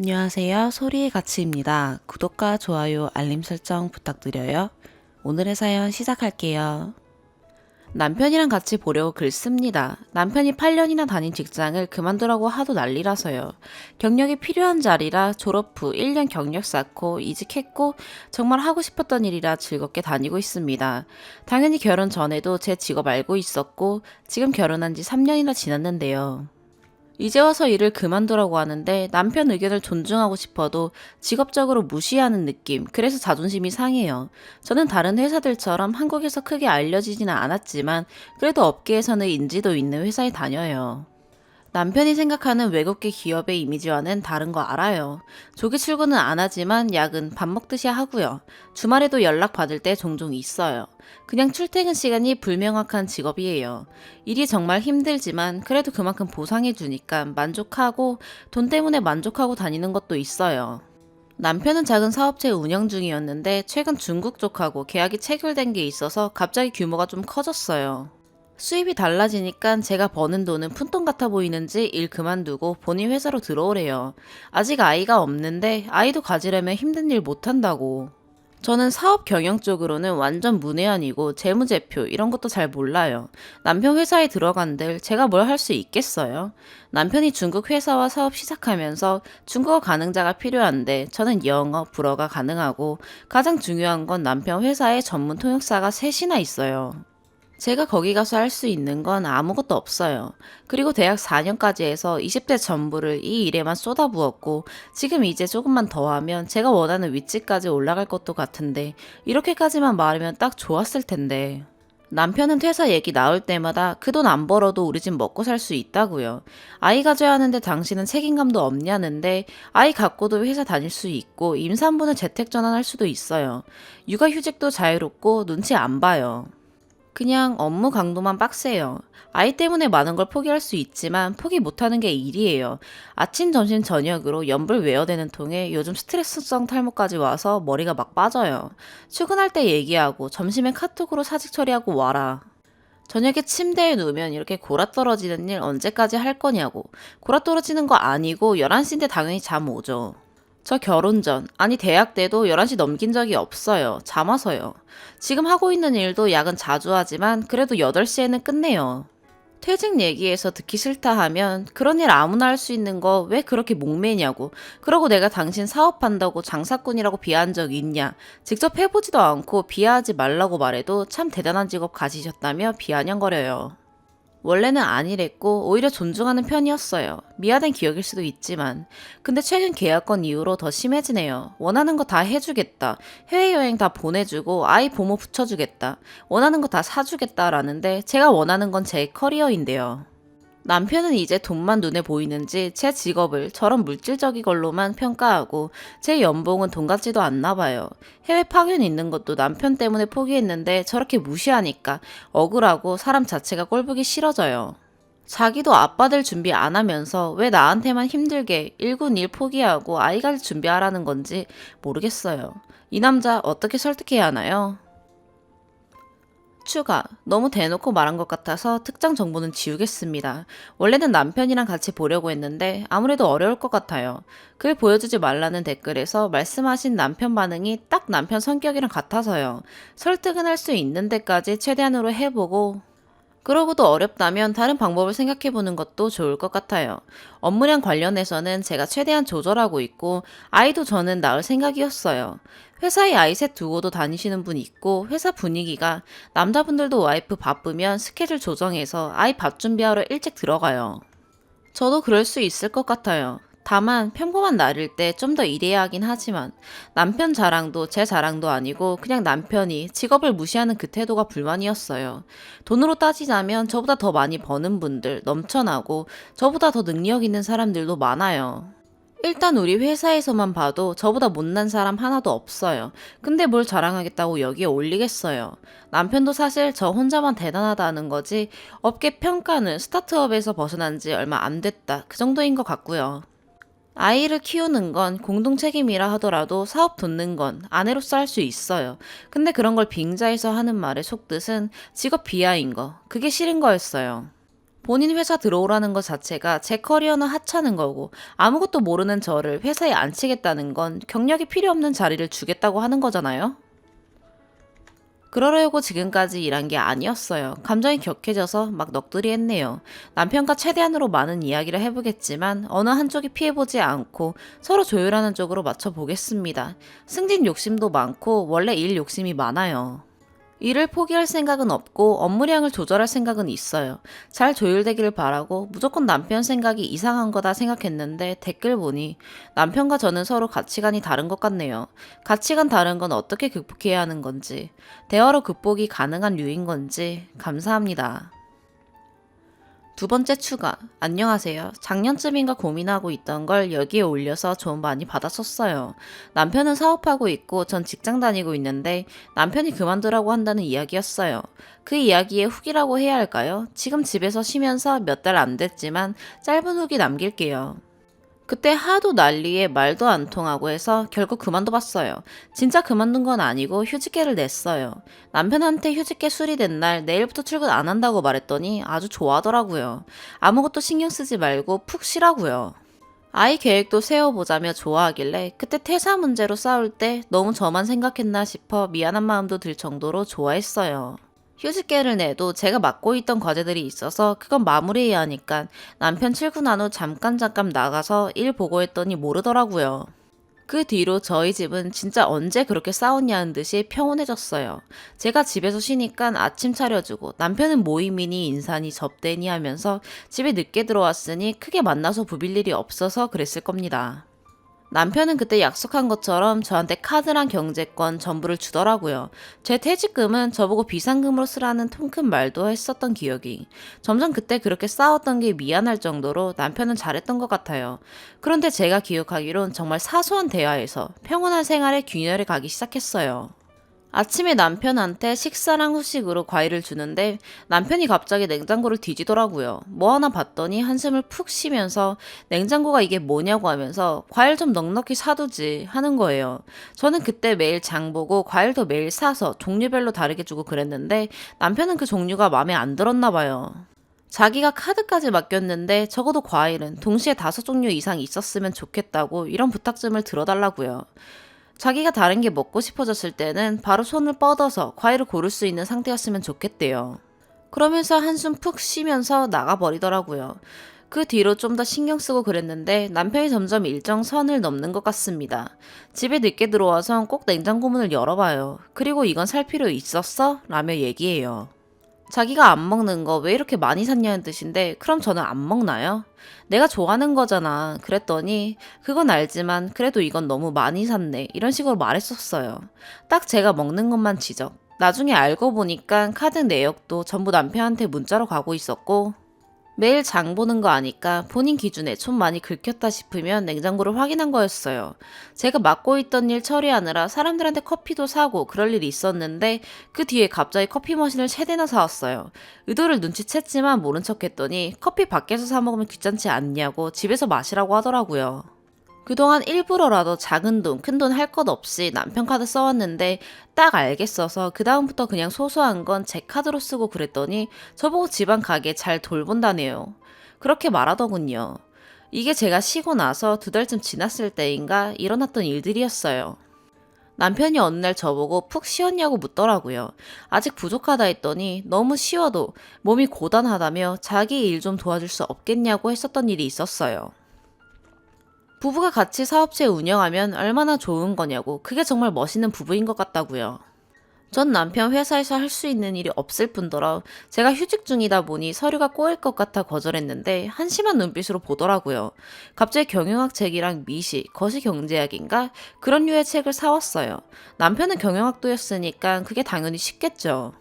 안녕하세요. 소리의 가치입니다. 구독과 좋아요, 알림 설정 부탁드려요. 오늘의 사연 시작할게요. 남편이랑 같이 보려고 글 씁니다. 남편이 8년이나 다닌 직장을 그만두라고 하도 난리라서요. 경력이 필요한 자리라 졸업 후 1년 경력 쌓고 이직했고 정말 하고 싶었던 일이라 즐겁게 다니고 있습니다. 당연히 결혼 전에도 제 직업 알고 있었고 지금 결혼한 지 3년이나 지났는데요. 이제 와서 일을 그만두라고 하는데 남편 의견을 존중하고 싶어도 직업적으로 무시하는 느낌, 그래서 자존심이 상해요. 저는 다른 회사들처럼 한국에서 크게 알려지지는 않았지만 그래도 업계에서는 인지도 있는 회사에 다녀요. 남편이 생각하는 외국계 기업의 이미지와는 다른 거 알아요. 조기 출근은 안 하지만 야근 밥 먹듯이 하고요. 주말에도 연락 받을 때 종종 있어요. 그냥 출퇴근 시간이 불명확한 직업이에요. 일이 정말 힘들지만 그래도 그만큼 보상해 주니까 만족하고 돈 때문에 만족하고 다니는 것도 있어요. 남편은 작은 사업체 운영 중이었는데 최근 중국 쪽하고 계약이 체결된 게 있어서 갑자기 규모가 좀 커졌어요. 수입이 달라지니까 제가 버는 돈은 푼돈 같아 보이는지 일 그만두고 본인 회사로 들어오래요. 아직 아이가 없는데 아이도 가지려면 힘든 일 못한다고. 저는 사업 경영 쪽으로는 완전 문외한이고 재무제표 이런 것도 잘 몰라요. 남편 회사에 들어간들 제가 뭘 할 수 있겠어요? 남편이 중국 회사와 사업 시작하면서 중국어 가능자가 필요한데 저는 영어, 불어가 가능하고 가장 중요한 건 남편 회사에 전문 통역사가 셋이나 있어요. 제가 거기 가서 할 수 있는 건 아무것도 없어요. 그리고 대학 4년까지 해서 20대 전부를 이 일에만 쏟아부었고 지금 이제 조금만 더 하면 제가 원하는 위치까지 올라갈 것도 같은데 이렇게까지만 말하면 딱 좋았을 텐데. 남편은 퇴사 얘기 나올 때마다 그 돈 안 벌어도 우리 집 먹고 살 수 있다고요. 아이 가져야 하는데 당신은 책임감도 없냐는데 아이 갖고도 회사 다닐 수 있고 임산부는 재택 전환할 수도 있어요. 육아휴직도 자유롭고 눈치 안 봐요. 그냥 업무 강도만 빡세요. 아이 때문에 많은 걸 포기할 수 있지만 포기 못하는 게 일이에요. 아침, 점심, 저녁으로 연불 웨어되는 통에 요즘 스트레스성 탈모까지 와서 머리가 막 빠져요. 출근할 때 얘기하고 점심엔 카톡으로 사직 처리하고 와라. 저녁에 침대에 누우면 이렇게 골아 떨어지는 일 언제까지 할 거냐고. 골아 떨어지는 거 아니고 11시인데 당연히 잠 오죠. 저 결혼 전, 아니 대학 때도 11시 넘긴 적이 없어요. 잠 와서요. 지금 하고 있는 일도 야근 자주 하지만 그래도 8시에는 끝내요. 퇴직 얘기해서 듣기 싫다 하면 그런 일 아무나 할 수 있는 거 왜 그렇게 목매냐고. 그러고 내가 당신 사업한다고 장사꾼이라고 비하한 적 있냐. 직접 해보지도 않고 비하하지 말라고 말해도 참 대단한 직업 가지셨다며 비아냥거려요. 원래는 아니랬고 오히려 존중하는 편이었어요. 미화된 기억일 수도 있지만. 근데 최근 계약건 이후로 더 심해지네요. 원하는 거 다 해주겠다. 해외여행 다 보내주고 아이 보모 붙여주겠다. 원하는 거 다 사주겠다라는데 제가 원하는 건 제 커리어인데요. 남편은 이제 돈만 눈에 보이는지 제 직업을 저런 물질적인 걸로만 평가하고 제 연봉은 돈 같지도 않나 봐요. 해외 파견 있는 것도 남편 때문에 포기했는데 저렇게 무시하니까 억울하고 사람 자체가 꼴보기 싫어져요. 자기도 아빠 될 준비 안 하면서 왜 나한테만 힘들게 1군 1 포기하고 아이 갈 준비하라는 건지 모르겠어요. 이 남자 어떻게 설득해야 하나요? 추가. 너무 대놓고 말한 것 같아서 특정 정보는 지우겠습니다. 원래는 남편이랑 같이 보려고 했는데 아무래도 어려울 것 같아요. 글 보여주지 말라는 댓글에서 말씀하신 남편 반응이 딱 남편 성격이랑 같아서요. 설득은 할 수 있는 데까지 최대한으로 해보고 그러고도 어렵다면 다른 방법을 생각해보는 것도 좋을 것 같아요. 업무량 관련해서는 제가 최대한 조절하고 있고 아이도 저는 낳을 생각이었어요. 회사에 아이 셋 두고도 다니시는 분 있고 회사 분위기가 남자분들도 와이프 바쁘면 스케줄 조정해서 아이 밥 준비하러 일찍 들어가요. 저도 그럴 수 있을 것 같아요. 다만 평범한 날일 때 좀 더 일해야 하긴 하지만 남편 자랑도 제 자랑도 아니고 그냥 남편이 직업을 무시하는 그 태도가 불만이었어요. 돈으로 따지자면 저보다 더 많이 버는 분들 넘쳐나고 저보다 더 능력 있는 사람들도 많아요. 일단 우리 회사에서만 봐도 저보다 못난 사람 하나도 없어요. 근데 뭘 자랑하겠다고 여기에 올리겠어요. 남편도 사실 저 혼자만 대단하다는 거지 업계 평가는 스타트업에서 벗어난 지 얼마 안 됐다. 그 정도인 것 같고요. 아이를 키우는 건 공동 책임이라 하더라도 사업 돕는 건 아내로서 할 수 있어요. 근데 그런 걸 빙자해서 하는 말의 속뜻은 직업 비하인 거, 그게 싫은 거였어요. 본인 회사 들어오라는 것 자체가 제 커리어는 하찮은 거고 아무것도 모르는 저를 회사에 앉히겠다는 건 경력이 필요 없는 자리를 주겠다고 하는 거잖아요. 그러려고 지금까지 일한 게 아니었어요. 감정이 격해져서 막 넋두리 했네요. 남편과 최대한으로 많은 이야기를 해보겠지만 어느 한쪽이 피해보지 않고 서로 조율하는 쪽으로 맞춰보겠습니다. 승진 욕심도 많고 원래 일 욕심이 많아요. 일을 포기할 생각은 없고 업무량을 조절할 생각은 있어요. 잘 조율되기를 바라고 무조건 남편 생각이 이상한 거다 생각했는데 댓글 보니 남편과 저는 서로 가치관이 다른 것 같네요. 가치관 다른 건 어떻게 극복해야 하는 건지, 대화로 극복이 가능한 류인 건지 감사합니다. 두 번째 추가. 안녕하세요. 작년쯤인가 고민하고 있던 걸 여기에 올려서 좀 많이 받았었어요. 남편은 사업하고 있고 전 직장 다니고 있는데 남편이 그만두라고 한다는 이야기였어요. 그 이야기의 후기라고 해야 할까요? 지금 집에서 쉬면서 몇 달 안 됐지만 짧은 후기 남길게요. 그때 하도 난리에 말도 안 통하고 해서 결국 그만둬봤어요. 진짜 그만둔 건 아니고 휴직계를 냈어요. 남편한테 휴직계 수리된 날 내일부터 출근 안 한다고 말했더니 아주 좋아하더라고요. 아무것도 신경 쓰지 말고 푹 쉬라고요. 아이 계획도 세워보자며 좋아하길래 그때 퇴사 문제로 싸울 때 너무 저만 생각했나 싶어 미안한 마음도 들 정도로 좋아했어요. 휴직계를 내도 제가 맡고 있던 과제들이 있어서 그건 마무리해야 하니까 남편 출근한 후 잠깐 나가서 일 보고 했더니 모르더라고요. 그 뒤로 저희 집은 진짜 언제 그렇게 싸웠냐는 듯이 평온해졌어요. 제가 집에서 쉬니까 아침 차려주고 남편은 모임이니 인사니 접대니 하면서 집에 늦게 들어왔으니 크게 만나서 부빌 일이 없어서 그랬을 겁니다. 남편은 그때 약속한 것처럼 저한테 카드랑 경제권 전부를 주더라고요. 제 퇴직금은 저보고 비상금으로 쓰라는 통큰 말도 했었던 기억이. 점점 그때 그렇게 싸웠던 게 미안할 정도로 남편은 잘했던 것 같아요. 그런데 제가 기억하기론 정말 사소한 대화에서 평온한 생활에 균열이 가기 시작했어요. 아침에 남편한테 식사랑 후식으로 과일을 주는데 남편이 갑자기 냉장고를 뒤지더라고요. 뭐 하나 봤더니 한숨을 푹 쉬면서 냉장고가 이게 뭐냐고 하면서 과일 좀 넉넉히 사두지 하는 거예요. 저는 그때 매일 장 보고 과일도 매일 사서 종류별로 다르게 주고 그랬는데 남편은 그 종류가 마음에 안 들었나 봐요. 자기가 카드까지 맡겼는데 적어도 과일은 동시에 5종류 이상 있었으면 좋겠다고 이런 부탁점을 들어달라고요. 자기가 다른 게 먹고 싶어졌을 때는 바로 손을 뻗어서 과일을 고를 수 있는 상태였으면 좋겠대요. 그러면서 한숨 푹 쉬면서 나가버리더라고요. 그 뒤로 좀 더 신경 쓰고 그랬는데 남편이 점점 일정 선을 넘는 것 같습니다. 집에 늦게 들어와선 꼭 냉장고 문을 열어봐요. 그리고 이건 살 필요 있었어? 라며 얘기해요. 자기가 안 먹는 거 왜 이렇게 많이 샀냐는 뜻인데 그럼 저는 안 먹나요? 내가 좋아하는 거잖아. 그랬더니 그건 알지만 그래도 이건 너무 많이 샀네. 이런 식으로 말했었어요. 딱 제가 먹는 것만 지적. 나중에 알고 보니까 카드 내역도 전부 남편한테 문자로 가고 있었고 매일 장 보는 거 아니까 본인 기준에 좀 많이 긁혔다 싶으면 냉장고를 확인한 거였어요. 제가 맡고 있던 일 처리하느라 사람들한테 커피도 사고 그럴 일이 있었는데 그 뒤에 갑자기 커피 머신을 3대나 사왔어요. 의도를 눈치챘지만 모른 척했더니 커피 밖에서 사 먹으면 귀찮지 않냐고 집에서 마시라고 하더라고요. 그동안 일부러라도 작은 돈, 큰 돈 할 것 없이 남편 카드 써왔는데 딱 알겠어서 그다음부터 그냥 소소한 건 제 카드로 쓰고 그랬더니 저보고 집안 가게 잘 돌본다네요. 그렇게 말하더군요. 이게 제가 쉬고 나서 2달쯤 지났을 때인가 일어났던 일들이었어요. 남편이 어느 날 저보고 푹 쉬었냐고 묻더라고요. 아직 부족하다 했더니 너무 쉬어도 몸이 고단하다며 자기 일 좀 도와줄 수 없겠냐고 했었던 일이 있었어요. 부부가 같이 사업체 운영하면 얼마나 좋은 거냐고 그게 정말 멋있는 부부인 것 같다고요. 전 남편 회사에서 할 수 있는 일이 없을 뿐더러 제가 휴직 중이다 보니 서류가 꼬일 것 같아 거절했는데 한심한 눈빛으로 보더라고요. 갑자기 경영학 책이랑 미시, 거시경제학인가 그런 류의 책을 사왔어요. 남편은 경영학도였으니까 그게 당연히 쉽겠죠.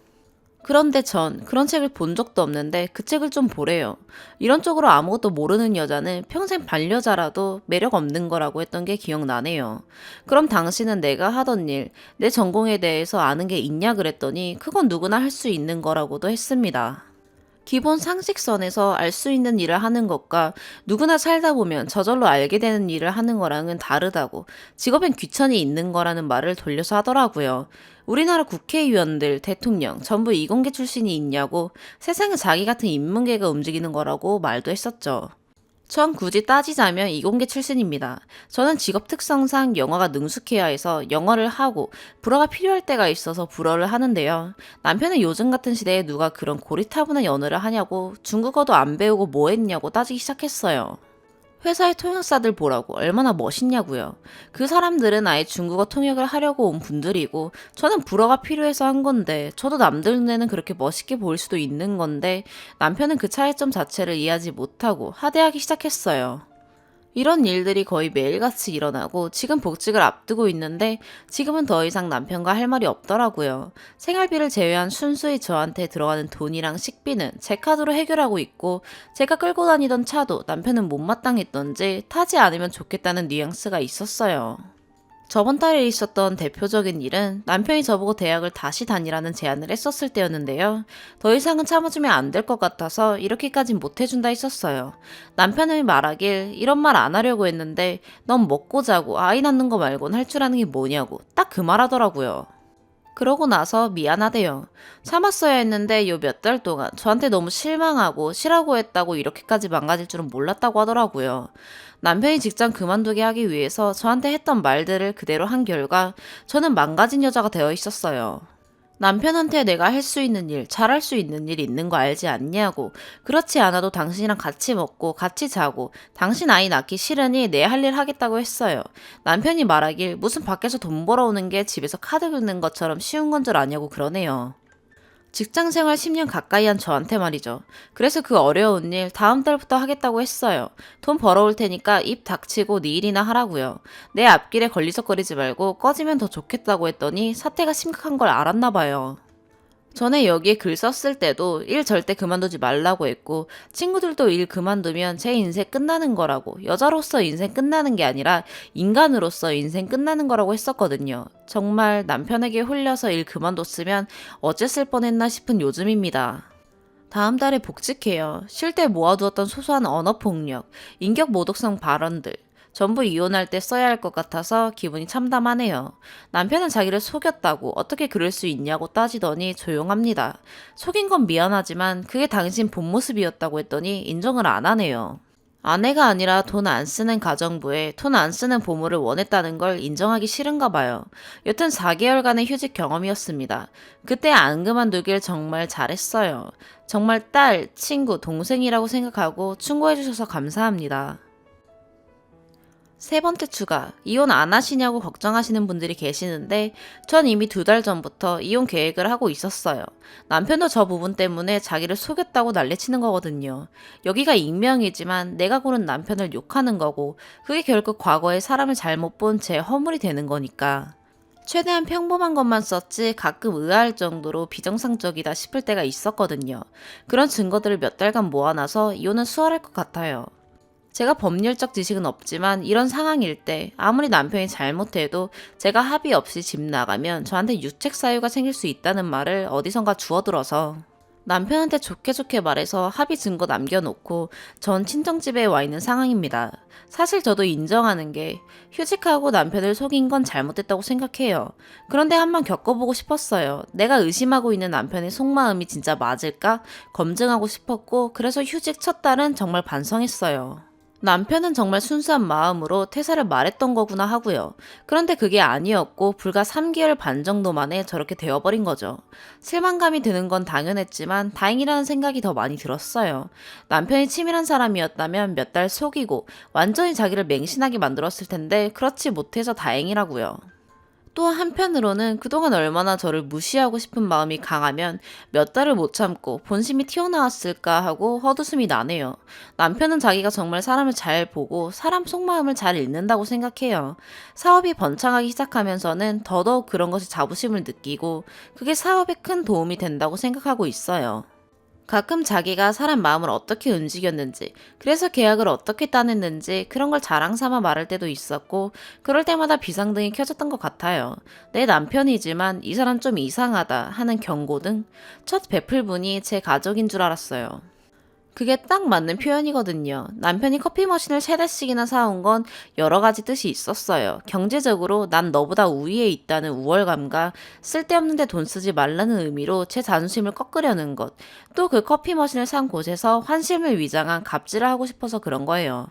그런데 전 그런 책을 본 적도 없는데 그 책을 좀 보래요. 이런 쪽으로 아무것도 모르는 여자는 평생 반려자라도 매력 없는 거라고 했던 게 기억나네요. 그럼 당신은 내가 하던 일, 내 전공에 대해서 아는 게 있냐 그랬더니 그건 누구나 할 수 있는 거라고도 했습니다. 기본 상식선에서 알 수 있는 일을 하는 것과 누구나 살다 보면 저절로 알게 되는 일을 하는 거랑은 다르다고, 직업엔 귀천이 있는 거라는 말을 돌려서 하더라고요. 우리나라 국회의원들, 대통령 전부 이공계 출신이 있냐고, 세상은 자기 같은 인문계가 움직이는 거라고 말도 했었죠. 전 굳이 따지자면 이공계 출신입니다. 저는 직업 특성상 영어가 능숙해야 해서 영어를 하고 불어가 필요할 때가 있어서 불어를 하는데요. 남편은 요즘 같은 시대에 누가 그런 고리타분한 언어를 하냐고, 중국어도 안 배우고 뭐 했냐고 따지기 시작했어요. 회사의 통역사들 보라고, 얼마나 멋있냐고요. 그 사람들은 아예 중국어 통역을 하려고 온 분들이고, 저는 불어가 필요해서 한 건데, 저도 남들 눈에는 그렇게 멋있게 보일 수도 있는 건데, 남편은 그 차이점 자체를 이해하지 못하고 하대하기 시작했어요. 이런 일들이 거의 매일같이 일어나고, 지금 복직을 앞두고 있는데 지금은 더 이상 남편과 할 말이 없더라고요. 생활비를 제외한 순수히 저한테 들어가는 돈이랑 식비는 제 카드로 해결하고 있고, 제가 끌고 다니던 차도 남편은 못마땅했던지 타지 않으면 좋겠다는 뉘앙스가 있었어요. 저번 달에 있었던 대표적인 일은 남편이 저보고 대학을 다시 다니라는 제안을 했었을 때였는데요. 더 이상은 참아주면 안 될 것 같아서 이렇게까진 못해준다 했었어요. 남편은 말하길 이런 말 안 하려고 했는데, 넌 먹고 자고 아이 낳는 거 말곤 할 줄 아는 게 뭐냐고 딱 그 말 하더라고요. 그러고 나서 미안하대요. 참았어야 했는데 요 몇 달 동안 저한테 너무 실망하고 싫라고 했다고 이렇게까지 망가질 줄은 몰랐다고 하더라고요. 남편이 직장 그만두게 하기 위해서 저한테 했던 말들을 그대로 한 결과 저는 망가진 여자가 되어 있었어요. 남편한테 내가 할 수 있는 일, 잘할 수 있는 일 있는 거 알지 않냐고, 그렇지 않아도 당신이랑 같이 먹고 같이 자고 당신 아이 낳기 싫으니 내 할 일 하겠다고 했어요. 남편이 말하길 무슨 밖에서 돈 벌어오는 게 집에서 카드 긁는 것처럼 쉬운 건 줄 아냐고 그러네요. 직장생활 10년 가까이 한 저한테 말이죠. 그래서 그 어려운 일 다음 달부터 하겠다고 했어요. 돈 벌어올 테니까 입 닥치고 네 일이나 하라고요. 내 앞길에 걸리적거리지 말고 꺼지면 더 좋겠다고 했더니 사태가 심각한 걸 알았나 봐요. 전에 여기에 글 썼을 때도 일 절대 그만두지 말라고 했고, 친구들도 일 그만두면 제 인생 끝나는 거라고, 여자로서 인생 끝나는 게 아니라 인간으로서 인생 끝나는 거라고 했었거든요. 정말 남편에게 홀려서 일 그만뒀으면 어쨌을 뻔했나 싶은 요즘입니다. 다음 달에 복직해요. 쉴 때 모아두었던 소소한 언어폭력, 인격 모독성 발언들, 전부 이혼할 때 써야 할 것 같아서 기분이 참담하네요. 남편은 자기를 속였다고 어떻게 그럴 수 있냐고 따지더니 조용합니다. 속인 건 미안하지만 그게 당신 본 모습이었다고 했더니 인정을 안 하네요. 아내가 아니라 돈 안 쓰는 가정부에 돈 안 쓰는 부모를 원했다는 걸 인정하기 싫은가 봐요. 여튼 4개월간의 휴직 경험이었습니다. 그때 안 그만두길 정말 잘했어요. 정말 딸, 친구, 동생이라고 생각하고 충고해주셔서 감사합니다. 세 번째 추가, 이혼 안 하시냐고 걱정하시는 분들이 계시는데, 전 이미 2달 전부터 이혼 계획을 하고 있었어요. 남편도 저 부분 때문에 자기를 속였다고 난리치는 거거든요. 여기가 익명이지만 내가 고른 남편을 욕하는 거고, 그게 결국 과거에 사람을 잘못 본 제 허물이 되는 거니까. 최대한 평범한 것만 썼지 가끔 의아할 정도로 비정상적이다 싶을 때가 있었거든요. 그런 증거들을 몇 달간 모아놔서 이혼은 수월할 것 같아요. 제가 법률적 지식은 없지만 이런 상황일 때 아무리 남편이 잘못해도 제가 합의 없이 집 나가면 저한테 유책 사유가 생길 수 있다는 말을 어디선가 주워들어서 남편한테 좋게 말해서 합의 증거 남겨놓고 전 친정집에 와 있는 상황입니다. 사실 저도 인정하는 게 휴직하고 남편을 속인 건 잘못됐다고 생각해요. 그런데 한번 겪어보고 싶었어요. 내가 의심하고 있는 남편의 속마음이 진짜 맞을까 검증하고 싶었고, 그래서 휴직 첫 달은 정말 반성했어요. 남편은 정말 순수한 마음으로 퇴사를 말했던 거구나 하고요. 그런데 그게 아니었고 불과 3개월 반 정도 만에 저렇게 되어버린 거죠. 실망감이 드는 건 당연했지만 다행이라는 생각이 더 많이 들었어요. 남편이 치밀한 사람이었다면 몇 달 속이고 완전히 자기를 맹신하게 만들었을 텐데 그렇지 못해서 다행이라고요. 또 한편으로는 그동안 얼마나 저를 무시하고 싶은 마음이 강하면 몇 달을 못 참고 본심이 튀어나왔을까 하고 헛웃음이 나네요. 남편은 자기가 정말 사람을 잘 보고 사람 속마음을 잘 읽는다고 생각해요. 사업이 번창하기 시작하면서는 더더욱 그런 것이 자부심을 느끼고 그게 사업에 큰 도움이 된다고 생각하고 있어요. 가끔 자기가 사람 마음을 어떻게 움직였는지, 그래서 계약을 어떻게 따냈는지 그런 걸 자랑 삼아 말할 때도 있었고, 그럴 때마다 비상등이 켜졌던 것 같아요. 내 남편이지만 이 사람 좀 이상하다 하는 경고등. 첫 베풀분이 제 가족인 줄 알았어요. 그게 딱 맞는 표현이거든요. 남편이 커피 머신을 3대씩이나 사온 건 여러 가지 뜻이 있었어요. 경제적으로 난 너보다 우위에 있다는 우월감과 쓸데없는데 돈 쓰지 말라는 의미로 제 자존심을 꺾으려는 것. 또 그 커피 머신을 산 곳에서 환심을 위장한 갑질을 하고 싶어서 그런 거예요.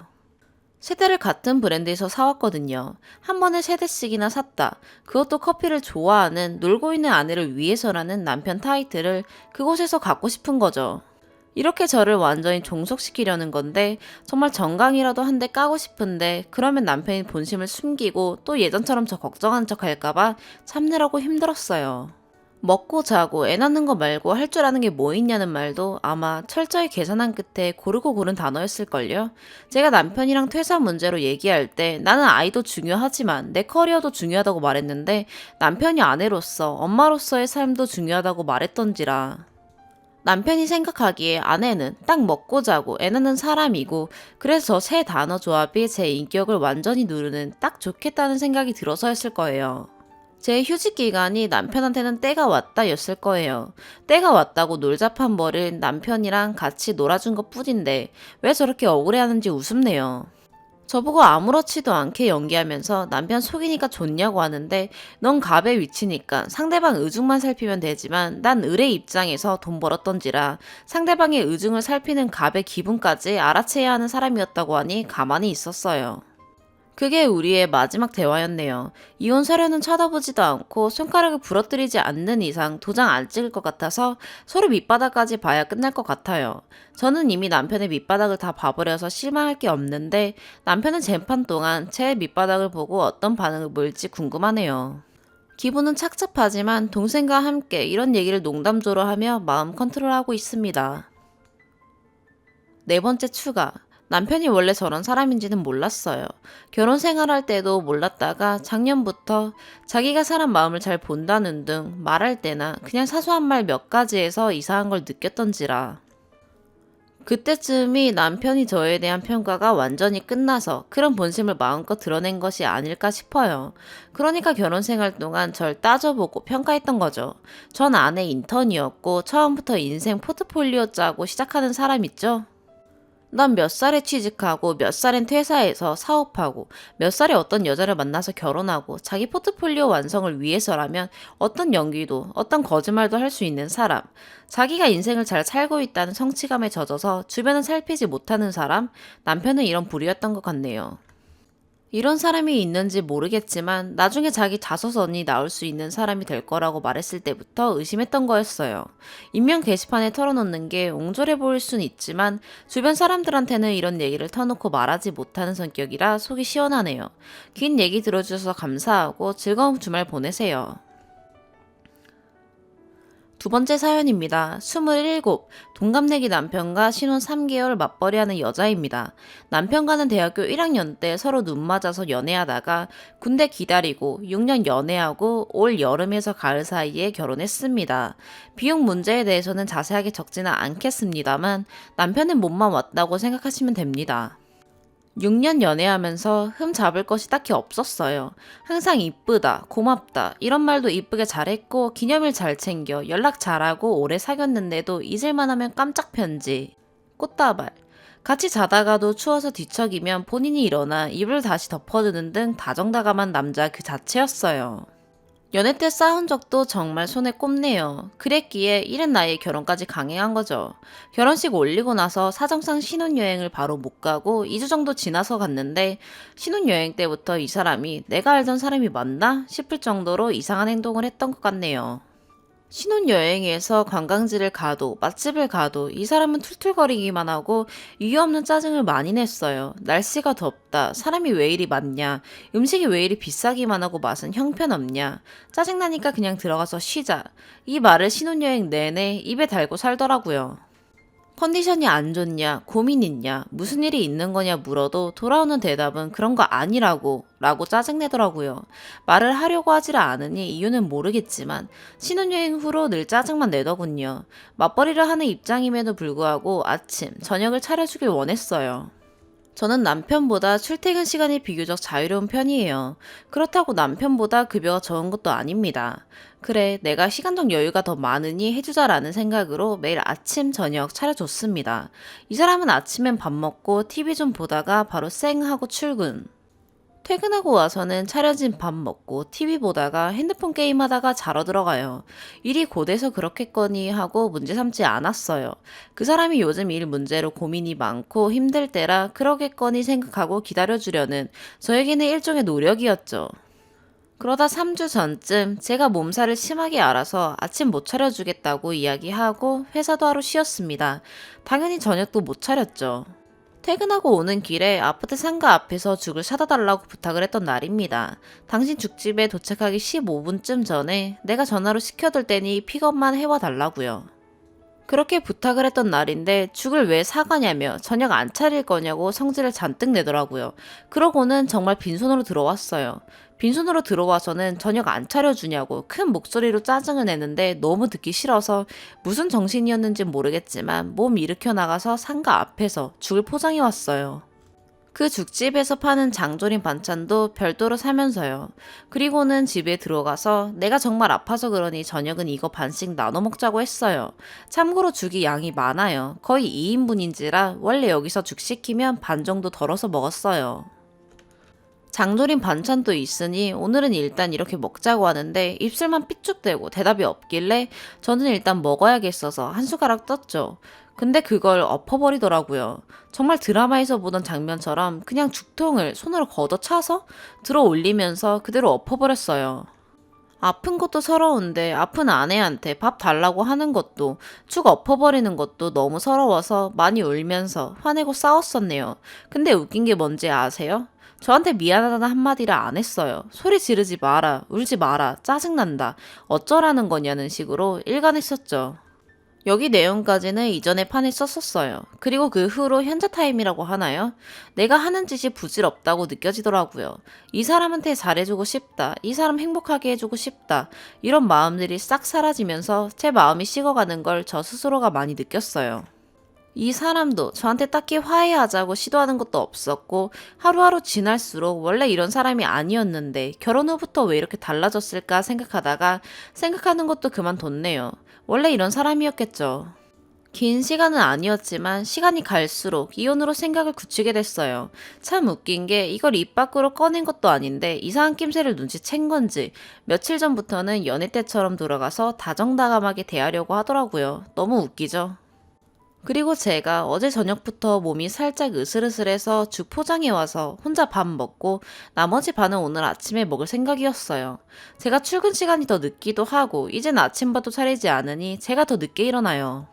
3대를 같은 브랜드에서 사왔거든요. 한 번에 3대씩이나 샀다. 그것도 커피를 좋아하는 놀고 있는 아내를 위해서라는 남편 타이틀을 그곳에서 갖고 싶은 거죠. 이렇게 저를 완전히 종속시키려는 건데 정말 정강이라도 한 대 까고 싶은데 그러면 남편이 본심을 숨기고 또 예전처럼 저 걱정하는 척 할까봐 참느라고 힘들었어요. 먹고 자고 애 낳는 거 말고 할 줄 아는 게 뭐 있냐는 말도 아마 철저히 계산한 끝에 고르고 고른 단어였을걸요. 제가 남편이랑 퇴사 문제로 얘기할 때 나는 아이도 중요하지만 내 커리어도 중요하다고 말했는데 남편이 아내로서 엄마로서의 삶도 중요하다고 말했던지라. 남편이 생각하기에 아내는 딱 먹고 자고 애 낳는 사람이고 그래서 저 세 단어 조합이 제 인격을 완전히 누르는 딱 좋겠다는 생각이 들어서였을 거예요. 제 휴직 기간이 남편한테는 때가 왔다 였을 거예요. 때가 왔다고 놀자판 버린 남편이랑 같이 놀아준 것 뿐인데 왜 저렇게 억울해하는지 우습네요. 저보고 아무렇지도 않게 연기하면서 남편 속이니까 좋냐고 하는데 넌 갑의 위치니까 상대방 의중만 살피면 되지만 난 을의 입장에서 돈 벌었던지라 상대방의 의중을 살피는 갑의 기분까지 알아채야 하는 사람이었다고 하니 가만히 있었어요. 그게 우리의 마지막 대화였네요. 이혼 사료는 쳐다보지도 않고 손가락을 부러뜨리지 않는 이상 도장 안 찍을 것 같아서 서로 밑바닥까지 봐야 끝날 것 같아요. 저는 이미 남편의 밑바닥을 다 봐버려서 실망할 게 없는데 남편은 쟁판 동안 제 밑바닥을 보고 어떤 반응을 보일지 궁금하네요. 기분은 착잡하지만 동생과 함께 이런 얘기를 농담조로 하며 마음 컨트롤하고 있습니다. 4번째 추가. 남편이 원래 저런 사람인지는 몰랐어요. 결혼 생활할 때도 몰랐다가 작년부터 자기가 사람 마음을 잘 본다는 등 말할 때나 그냥 사소한 말 몇 가지에서 이상한 걸 느꼈던지라. 그때쯤이 남편이 저에 대한 평가가 완전히 끝나서 그런 본심을 마음껏 드러낸 것이 아닐까 싶어요. 그러니까 결혼 생활 동안 절 따져보고 평가했던 거죠. 전 아내 인턴이었고 처음부터 인생 포트폴리오 짜고 시작하는 사람 있죠? 난 몇 살에 취직하고 몇 살엔 퇴사해서 사업하고 몇 살에 어떤 여자를 만나서 결혼하고 자기 포트폴리오 완성을 위해서라면 어떤 연기도 어떤 거짓말도 할 수 있는 사람. 자기가 인생을 잘 살고 있다는 성취감에 젖어서 주변을 살피지 못하는 사람. 남편은 이런 부류였던 것 같네요. 이런 사람이 있는지 모르겠지만 나중에 자기 자서전이 나올 수 있는 사람이 될 거라고 말했을 때부터 의심했던 거였어요. 익명 게시판에 털어놓는 게 옹졸해 보일 순 있지만 주변 사람들한테는 이런 얘기를 터놓고 말하지 못하는 성격이라 속이 시원하네요. 긴 얘기 들어주셔서 감사하고 즐거운 주말 보내세요. 2번째 사연입니다. 27, 동갑내기 남편과 신혼 3개월 맞벌이하는 여자입니다. 남편과는 대학교 1학년 때 서로 눈 맞아서 연애하다가 군대 기다리고 6년 연애하고 올 여름에서 가을 사이에 결혼했습니다. 비용 문제에 대해서는 자세하게 적지는 않겠습니다만 남편은 몸만 왔다고 생각하시면 됩니다. 6년 연애하면서 흠 잡을 것이 딱히 없었어요. 항상 이쁘다, 고맙다 이런 말도 이쁘게 잘했고 기념일 잘 챙겨 연락 잘하고 오래 사귀었는데도 잊을만 하면 깜짝 편지, 꽃다발, 같이 자다가도 추워서 뒤척이면 본인이 일어나 이불 다시 덮어주는 등 다정다감한 남자 그 자체였어요. 연애 때 싸운 적도 정말 손에 꼽네요. 그랬기에 이른 나이에 결혼까지 강행한 거죠. 결혼식 올리고 나서 사정상 신혼여행을 바로 못 가고 2주 정도 지나서 갔는데 신혼여행 때부터 이 사람이 내가 알던 사람이 맞나 싶을 정도로 이상한 행동을 했던 것 같네요. 신혼여행에서 관광지를 가도 맛집을 가도 이 사람은 툴툴거리기만 하고 이유 없는 짜증을 많이 냈어요. 날씨가 덥다, 사람이 왜 이리 많냐, 음식이 왜 이리 비싸기만 하고 맛은 형편없냐, 짜증나니까 그냥 들어가서 쉬자. 이 말을 신혼여행 내내 입에 달고 살더라고요. 컨디션이 안 좋냐, 고민 있냐, 무슨 일이 있는 거냐 물어도 돌아오는 대답은 그런 거 아니라고 라고 짜증내더라고요. 말을 하려고 하질 않으니 이유는 모르겠지만 신혼여행 후로 늘 짜증만 내더군요. 맞벌이를 하는 입장임에도 불구하고 아침, 저녁을 차려주길 원했어요. 저는 남편보다 출퇴근 시간이 비교적 자유로운 편이에요. 그렇다고 남편보다 급여가 적은 것도 아닙니다. 그래, 내가 시간적 여유가 더 많으니 해주자라는 생각으로 매일 아침, 저녁 차려줬습니다. 이 사람은 아침엔 밥 먹고 TV 좀 보다가 바로 쌩 하고 출근. 퇴근하고 와서는 차려진 밥 먹고 TV 보다가 핸드폰 게임하다가 자러 들어가요. 일이 고돼서 그렇겠거니 하고 문제 삼지 않았어요. 그 사람이 요즘 일 문제로 고민이 많고 힘들 때라 그러겠거니 생각하고 기다려주려는 저에게는 일종의 노력이었죠. 그러다 3주 전쯤 제가 몸살을 심하게 앓아서 아침 못 차려주겠다고 이야기하고 회사도 하루 쉬었습니다. 당연히 저녁도 못 차렸죠. 퇴근하고 오는 길에 아파트 상가 앞에서 죽을 사다 달라고 부탁을 했던 날입니다. 당신 죽집에 도착하기 15분쯤 전에 내가 전화로 시켜둘 테니 픽업만 해와 달라고요. 그렇게 부탁을 했던 날인데 죽을 왜 사가냐며 저녁 안 차릴 거냐고 성질을 잔뜩 내더라고요. 그러고는 정말 빈손으로 들어왔어요. 빈손으로 들어와서는 저녁 안 차려주냐고 큰 목소리로 짜증을 내는데 너무 듣기 싫어서 무슨 정신이었는지 모르겠지만 몸 일으켜 나가서 상가 앞에서 죽을 포장해 왔어요. 그 죽집에서 파는 장조림 반찬도 별도로 사면서요. 그리고는 집에 들어가서 내가 정말 아파서 그러니 저녁은 이거 반씩 나눠 먹자고 했어요. 참고로 죽이 양이 많아요. 거의 2인분인지라 원래 여기서 죽 시키면 반 정도 덜어서 먹었어요. 장조림 반찬도 있으니 오늘은 일단 이렇게 먹자고 하는데 입술만 삐쭉대고 대답이 없길래 저는 일단 먹어야겠어서 한 숟가락 떴죠. 근데 그걸 엎어버리더라고요. 정말 드라마에서 보던 장면처럼 그냥 죽통을 손으로 걷어차서 들어 올리면서 그대로 엎어버렸어요. 아픈 것도 서러운데 아픈 아내한테 밥 달라고 하는 것도 축 엎어버리는 것도 너무 서러워서 많이 울면서 화내고 싸웠었네요. 근데 웃긴 게 뭔지 아세요? 저한테 미안하다는 한마디를 안 했어요. 소리 지르지 마라, 울지 마라, 짜증난다, 어쩌라는 거냐는 식으로 일관했었죠. 여기 내용까지는 이전에 판에 썼었어요. 그리고 그 후로 현자 타임이라고 하나요? 내가 하는 짓이 부질없다고 느껴지더라고요. 이 사람한테 잘해주고 싶다. 이 사람 행복하게 해주고 싶다. 이런 마음들이 싹 사라지면서 제 마음이 식어가는 걸 저 스스로가 많이 느꼈어요. 이 사람도 저한테 딱히 화해하자고 시도하는 것도 없었고 하루하루 지날수록 원래 이런 사람이 아니었는데 결혼 후부터 왜 이렇게 달라졌을까 생각하다가 생각하는 것도 그만뒀네요. 원래 이런 사람이었겠죠. 긴 시간은 아니었지만 시간이 갈수록 이혼으로 생각을 굳히게 됐어요. 참 웃긴 게 이걸 입 밖으로 꺼낸 것도 아닌데 이상한 낌새를 눈치챈 건지 며칠 전부터는 연애 때처럼 돌아가서 다정다감하게 대하려고 하더라고요. 너무 웃기죠? 그리고 제가 어제 저녁부터 몸이 살짝 으슬으슬해서 죽 포장해 와서 혼자 밥 먹고 나머지 반은 오늘 아침에 먹을 생각이었어요. 제가 출근 시간이 더 늦기도 하고 이젠 아침밥도 차리지 않으니 제가 더 늦게 일어나요.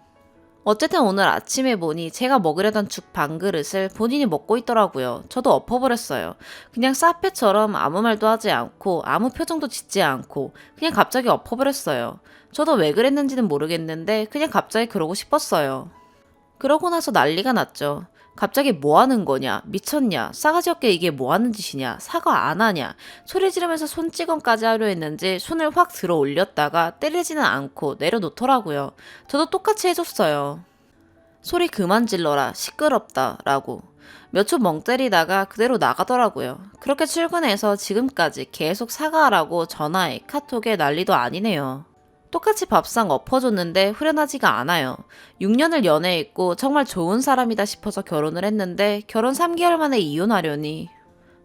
어쨌든 오늘 아침에 보니 제가 먹으려던 죽 반 그릇을 본인이 먹고 있더라고요. 저도 엎어버렸어요. 그냥 사페처럼 아무 말도 하지 않고 아무 표정도 짓지 않고 그냥 갑자기 엎어버렸어요. 저도 왜 그랬는지는 모르겠는데 그냥 갑자기 그러고 싶었어요. 그러고 나서 난리가 났죠. 갑자기 뭐 하는 거냐? 미쳤냐? 싸가지 없게 이게 뭐 하는 짓이냐? 사과 안 하냐? 소리 지르면서 손찌검까지 하려 했는지 손을 확 들어 올렸다가 때리지는 않고 내려놓더라고요. 저도 똑같이 해줬어요. 소리 그만 질러라. 시끄럽다. 라고. 몇 초 멍 때리다가 그대로 나가더라고요. 그렇게 출근해서 지금까지 계속 사과하라고 전화에 카톡에 난리도 아니네요. 똑같이 밥상 엎어줬는데 후련하지가 않아요. 6년을 연애했고 정말 좋은 사람이다 싶어서 결혼을 했는데 결혼 3개월 만에 이혼하려니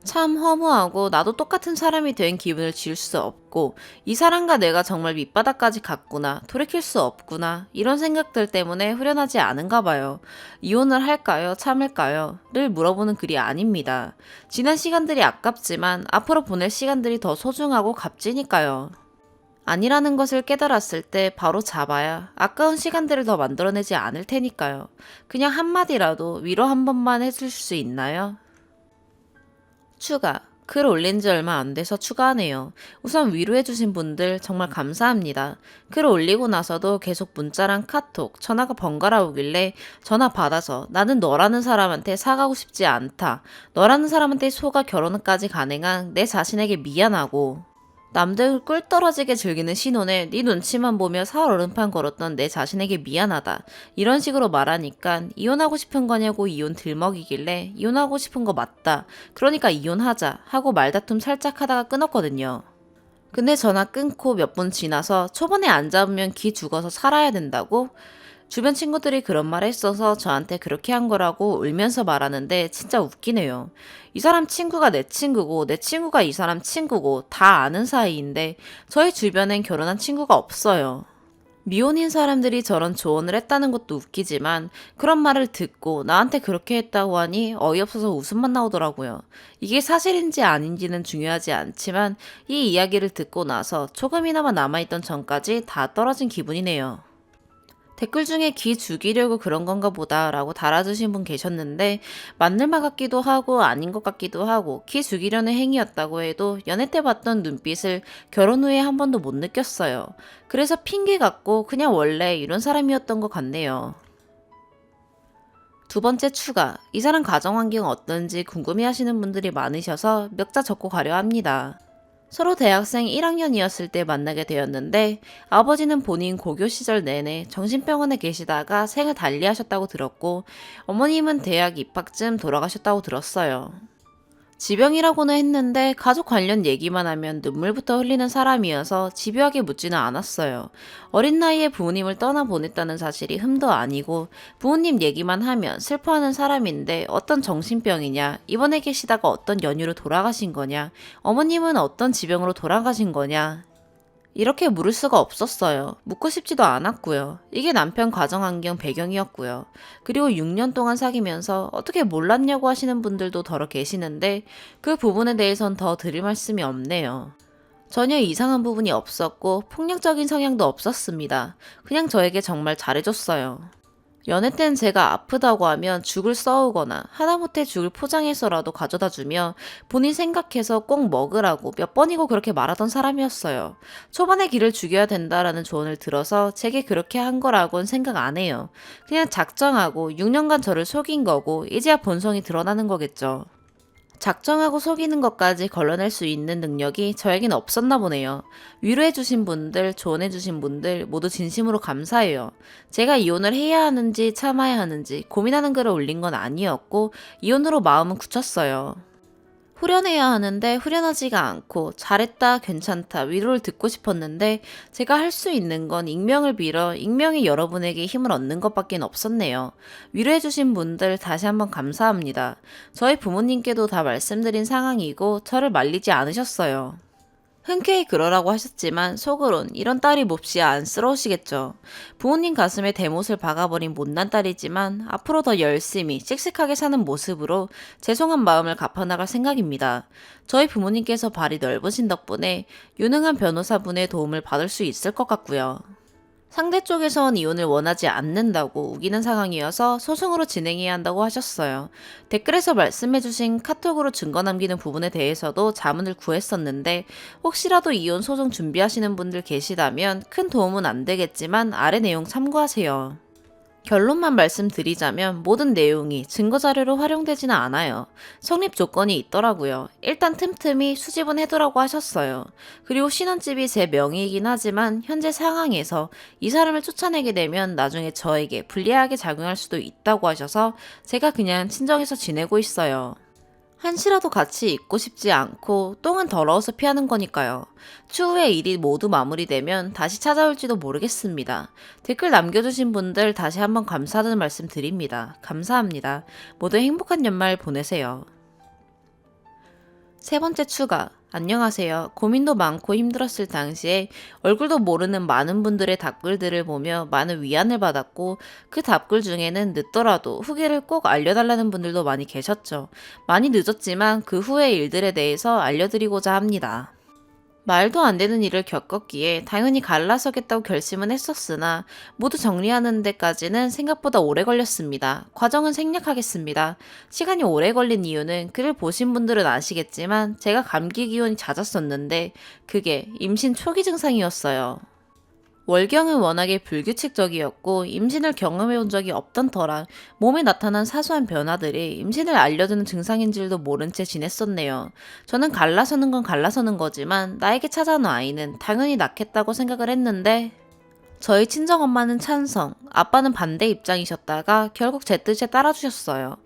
참 허무하고 나도 똑같은 사람이 된 기분을 지울 수 없고 이 사람과 내가 정말 밑바닥까지 갔구나, 돌이킬 수 없구나 이런 생각들 때문에 후련하지 않은가 봐요. 이혼을 할까요? 참을까요? 를 물어보는 글이 아닙니다. 지난 시간들이 아깝지만 앞으로 보낼 시간들이 더 소중하고 값지니까요. 아니라는 것을 깨달았을 때 바로 잡아야 아까운 시간들을 더 만들어내지 않을 테니까요. 그냥 한마디라도 위로 한 번만 해줄 수 있나요? 추가. 글 올린 지 얼마 안 돼서 추가하네요. 우선 위로해주신 분들 정말 감사합니다. 글 올리고 나서도 계속 문자랑 카톡, 전화가 번갈아 오길래 전화 받아서 나는 너라는 사람한테 사가고 싶지 않다. 너라는 사람한테 속아 결혼까지 가능한 내 자신에게 미안하고 남들 꿀 떨어지게 즐기는 신혼에 네 눈치만 보며 살얼음판 걸었던 내 자신에게 미안하다. 이런 식으로 말하니까 이혼하고 싶은 거냐고 이혼 들먹이길래 이혼하고 싶은 거 맞다. 그러니까 이혼하자 하고 말다툼 살짝 하다가 끊었거든요. 근데 전화 끊고 몇 분 지나서 초반에 안 잡으면 기 죽어서 살아야 된다고? 주변 친구들이 그런 말 했어서 저한테 그렇게 한 거라고 울면서 말하는데 진짜 웃기네요. 이 사람 친구가 내 친구고 내 친구가 이 사람 친구고 다 아는 사이인데 저희 주변엔 결혼한 친구가 없어요. 미혼인 사람들이 저런 조언을 했다는 것도 웃기지만 그런 말을 듣고 나한테 그렇게 했다고 하니 어이없어서 웃음만 나오더라고요. 이게 사실인지 아닌지는 중요하지 않지만 이 이야기를 듣고 나서 조금이나마 남아있던 정까지 다 떨어진 기분이네요. 댓글 중에 기 죽이려고 그런 건가 보다 라고 달아주신 분 계셨는데 맞는 말 같기도 하고 아닌 것 같기도 하고 기 죽이려는 행위였다고 해도 연애 때 봤던 눈빛을 결혼 후에 한 번도 못 느꼈어요. 그래서 핑계 같고 그냥 원래 이런 사람이었던 것 같네요. 두 번째 추가, 이 사람 가정환경 어떤지 궁금해하시는 분들이 많으셔서 몇 자 적고 가려 합니다. 서로 대학생 1학년이었을 때 만나게 되었는데 아버지는 본인 고교 시절 내내 정신병원에 계시다가 생을 달리하셨다고 들었고 어머님은 대학 입학쯤 돌아가셨다고 들었어요. 지병이라고는 했는데 가족 관련 얘기만 하면 눈물부터 흘리는 사람이어서 집요하게 묻지는 않았어요. 어린 나이에 부모님을 떠나보냈다는 사실이 흠도 아니고 부모님 얘기만 하면 슬퍼하는 사람인데 어떤 정신병이냐, 입원해 계시다가 어떤 연유로 돌아가신 거냐, 어머님은 어떤 지병으로 돌아가신 거냐, 이렇게 물을 수가 없었어요. 묻고 싶지도 않았고요. 이게 남편 가정환경 배경이었고요. 그리고 6년 동안 사귀면서 어떻게 몰랐냐고 하시는 분들도 더러 계시는데 그 부분에 대해선 더 드릴 말씀이 없네요. 전혀 이상한 부분이 없었고 폭력적인 성향도 없었습니다. 그냥 저에게 정말 잘해줬어요. 연애 땐 제가 아프다고 하면 죽을 써오거나 하다못해 죽을 포장해서라도 가져다 주며 본인 생각해서 꼭 먹으라고 몇 번이고 그렇게 말하던 사람이었어요. 초반에 기를 죽여야 된다라는 조언을 들어서 제게 그렇게 한 거라고는 생각 안 해요. 그냥 작정하고 6년간 저를 속인 거고 이제야 본성이 드러나는 거겠죠. 작정하고 속이는 것까지 걸러낼 수 있는 능력이 저에겐 없었나 보네요. 위로해주신 분들, 조언해주신 분들 모두 진심으로 감사해요. 제가 이혼을 해야 하는지 참아야 하는지 고민하는 글을 올린 건 아니었고 이혼으로 마음은 굳혔어요. 후련해야 하는데 후련하지가 않고 잘했다, 괜찮다, 위로를 듣고 싶었는데 제가 할 수 있는 건 익명을 빌어 익명이 여러분에게 힘을 얻는 것밖에 없었네요. 위로해주신 분들 다시 한번 감사합니다. 저희 부모님께도 다 말씀드린 상황이고 저를 말리지 않으셨어요. 흔쾌히 그러라고 하셨지만 속으론 이런 딸이 몹시 안쓰러우시겠죠. 부모님 가슴에 대못을 박아버린 못난 딸이지만 앞으로 더 열심히 씩씩하게 사는 모습으로 죄송한 마음을 갚아나갈 생각입니다. 저희 부모님께서 발이 넓으신 덕분에 유능한 변호사분의 도움을 받을 수 있을 것 같고요. 상대 쪽에선 이혼을 원하지 않는다고 우기는 상황이어서 소송으로 진행해야 한다고 하셨어요. 댓글에서 말씀해주신 카톡으로 증거 남기는 부분에 대해서도 자문을 구했었는데 혹시라도 이혼 소송 준비하시는 분들 계시다면 큰 도움은 안 되겠지만 아래 내용 참고하세요. 결론만 말씀드리자면 모든 내용이 증거자료로 활용되지는 않아요. 성립 조건이 있더라고요. 일단 틈틈이 수집은 해두라고 하셨어요. 그리고 신혼집이 제 명의이긴 하지만 현재 상황에서 이 사람을 쫓아내게 되면 나중에 저에게 불리하게 작용할 수도 있다고 하셔서 제가 그냥 친정에서 지내고 있어요. 한시라도 같이 있고 싶지 않고 똥은 더러워서 피하는 거니까요. 추후에 일이 모두 마무리되면 다시 찾아올지도 모르겠습니다. 댓글 남겨주신 분들 다시 한번 감사하다는 말씀 드립니다. 감사합니다. 모두 행복한 연말 보내세요. 세 번째 추가. 안녕하세요. 고민도 많고 힘들었을 당시에 얼굴도 모르는 많은 분들의 답글들을 보며 많은 위안을 받았고 그 답글 중에는 늦더라도 후기를 꼭 알려달라는 분들도 많이 계셨죠. 많이 늦었지만 그 후의 일들에 대해서 알려드리고자 합니다. 말도 안 되는 일을 겪었기에 당연히 갈라서겠다고 결심은 했었으나 모두 정리하는 데까지는 생각보다 오래 걸렸습니다. 과정은 생략하겠습니다. 시간이 오래 걸린 이유는 글을 보신 분들은 아시겠지만 제가 감기 기운이 잦았었는데 그게 임신 초기 증상이었어요. 월경은 워낙에 불규칙적이었고 임신을 경험해본 적이 없던 터라 몸에 나타난 사소한 변화들이 임신을 알려주는 증상인 줄도 모른 채 지냈었네요. 저는 갈라서는 건 갈라서는 거지만 나에게 찾아온 아이는 당연히 낳겠다고 생각을 했는데 저희 친정엄마는 찬성, 아빠는 반대 입장이셨다가 결국 제 뜻에 따라주셨어요.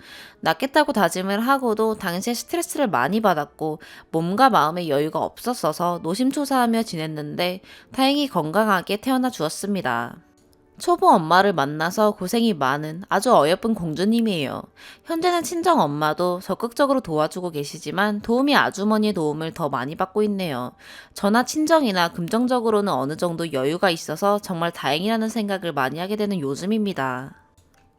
낳겠다고 다짐을 하고도 당시에 스트레스를 많이 받았고 몸과 마음의 여유가 없었어서 노심초사하며 지냈는데 다행히 건강하게 태어나 주었습니다. 초보 엄마를 만나서 고생이 많은 아주 어여쁜 공주님이에요. 현재는 친정 엄마도 적극적으로 도와주고 계시지만 도우미 아주머니의 도움을 더 많이 받고 있네요. 저나 친정이나 금전적으로는 어느 정도 여유가 있어서 정말 다행이라는 생각을 많이 하게 되는 요즘입니다.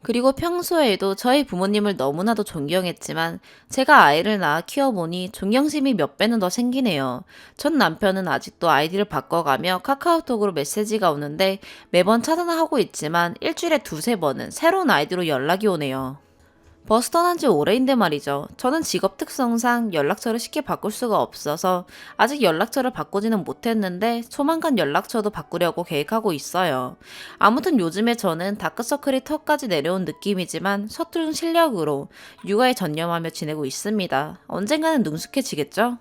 그리고 평소에도 저희 부모님을 너무나도 존경했지만 제가 아이를 낳아 키워보니 존경심이 몇 배는 더 생기네요. 전 남편은 아직도 아이디를 바꿔가며 카카오톡으로 메시지가 오는데 매번 차단을 하고 있지만 일주일에 두세 번은 새로운 아이디로 연락이 오네요. 버스 떠난 지 오래인데 말이죠. 저는 직업 특성상 연락처를 쉽게 바꿀 수가 없어서 아직 연락처를 바꾸지는 못했는데 조만간 연락처도 바꾸려고 계획하고 있어요. 아무튼 요즘에 저는 다크서클이 턱까지 내려온 느낌이지만 서투른 실력으로 육아에 전념하며 지내고 있습니다. 언젠가는 능숙해지겠죠?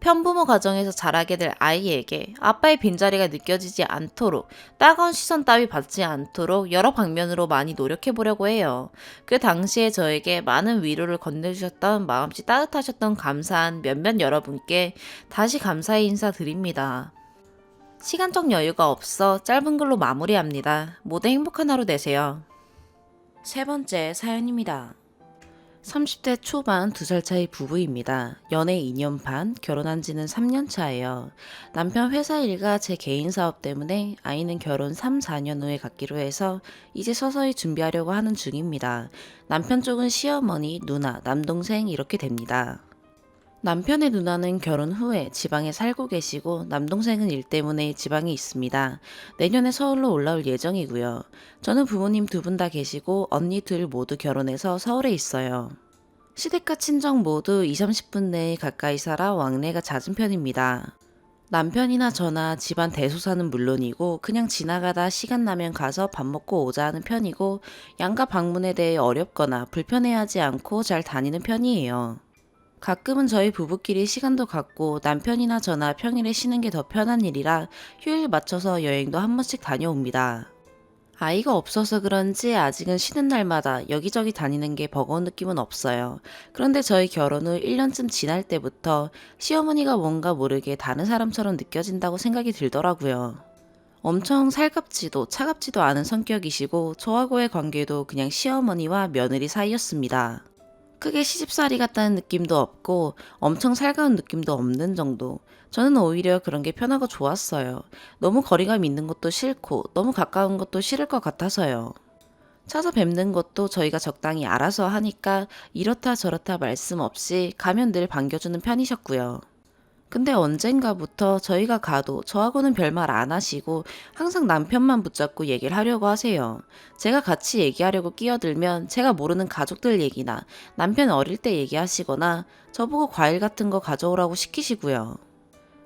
편부모 가정에서 자라게 될 아이에게 아빠의 빈자리가 느껴지지 않도록 따가운 시선 따위 받지 않도록 여러 방면으로 많이 노력해 보려고 해요. 그 당시에 저에게 많은 위로를 건네주셨던 마음씨 따뜻하셨던 감사한 몇몇 여러분께 다시 감사의 인사드립니다. 시간적 여유가 없어 짧은 글로 마무리합니다. 모두 행복한 하루 되세요. 세 번째 사연입니다. 30대 초반 2살 차이 부부입니다. 연애 2년 반, 결혼한 지는 3년 차예요. 남편 회사 일과 제 개인 사업 때문에 아이는 결혼 3, 4년 후에 갖기로 해서 이제 서서히 준비하려고 하는 중입니다. 남편 쪽은 시어머니, 누나, 남동생 이렇게 됩니다. 남편의 누나는 결혼 후에 지방에 살고 계시고 남동생은 일 때문에 지방에 있습니다. 내년에 서울로 올라올 예정이고요. 저는 부모님 두 분 다 계시고 언니 둘 모두 결혼해서 서울에 있어요. 시댁과 친정 모두 20, 30분 내에 가까이 살아 왕래가 잦은 편입니다. 남편이나 저나 집안 대소사는 물론이고 그냥 지나가다 시간 나면 가서 밥 먹고 오자 하는 편이고 양가 방문에 대해 어렵거나 불편해하지 않고 잘 다니는 편이에요. 가끔은 저희 부부끼리 시간도 갖고 남편이나 저나 평일에 쉬는 게 더 편한 일이라 휴일 맞춰서 여행도 한 번씩 다녀옵니다. 아이가 없어서 그런지 아직은 쉬는 날마다 여기저기 다니는 게 버거운 느낌은 없어요. 그런데 저희 결혼 후 1년쯤 지날 때부터 시어머니가 뭔가 모르게 다른 사람처럼 느껴진다고 생각이 들더라고요. 엄청 살갑지도 차갑지도 않은 성격이시고 저하고의 관계도 그냥 시어머니와 며느리 사이였습니다. 크게 시집살이 같다는 느낌도 없고 엄청 살가운 느낌도 없는 정도. 저는 오히려 그런 게 편하고 좋았어요. 너무 거리감 있는 것도 싫고 너무 가까운 것도 싫을 것 같아서요. 찾아뵙는 것도 저희가 적당히 알아서 하니까 이렇다 저렇다 말씀 없이 가면 늘 반겨주는 편이셨고요. 근데 언젠가부터 저희가 가도 저하고는 별말 안 하시고 항상 남편만 붙잡고 얘기를 하려고 하세요. 제가 같이 얘기하려고 끼어들면 제가 모르는 가족들 얘기나 남편 어릴 때 얘기하시거나 저보고 과일 같은 거 가져오라고 시키시고요.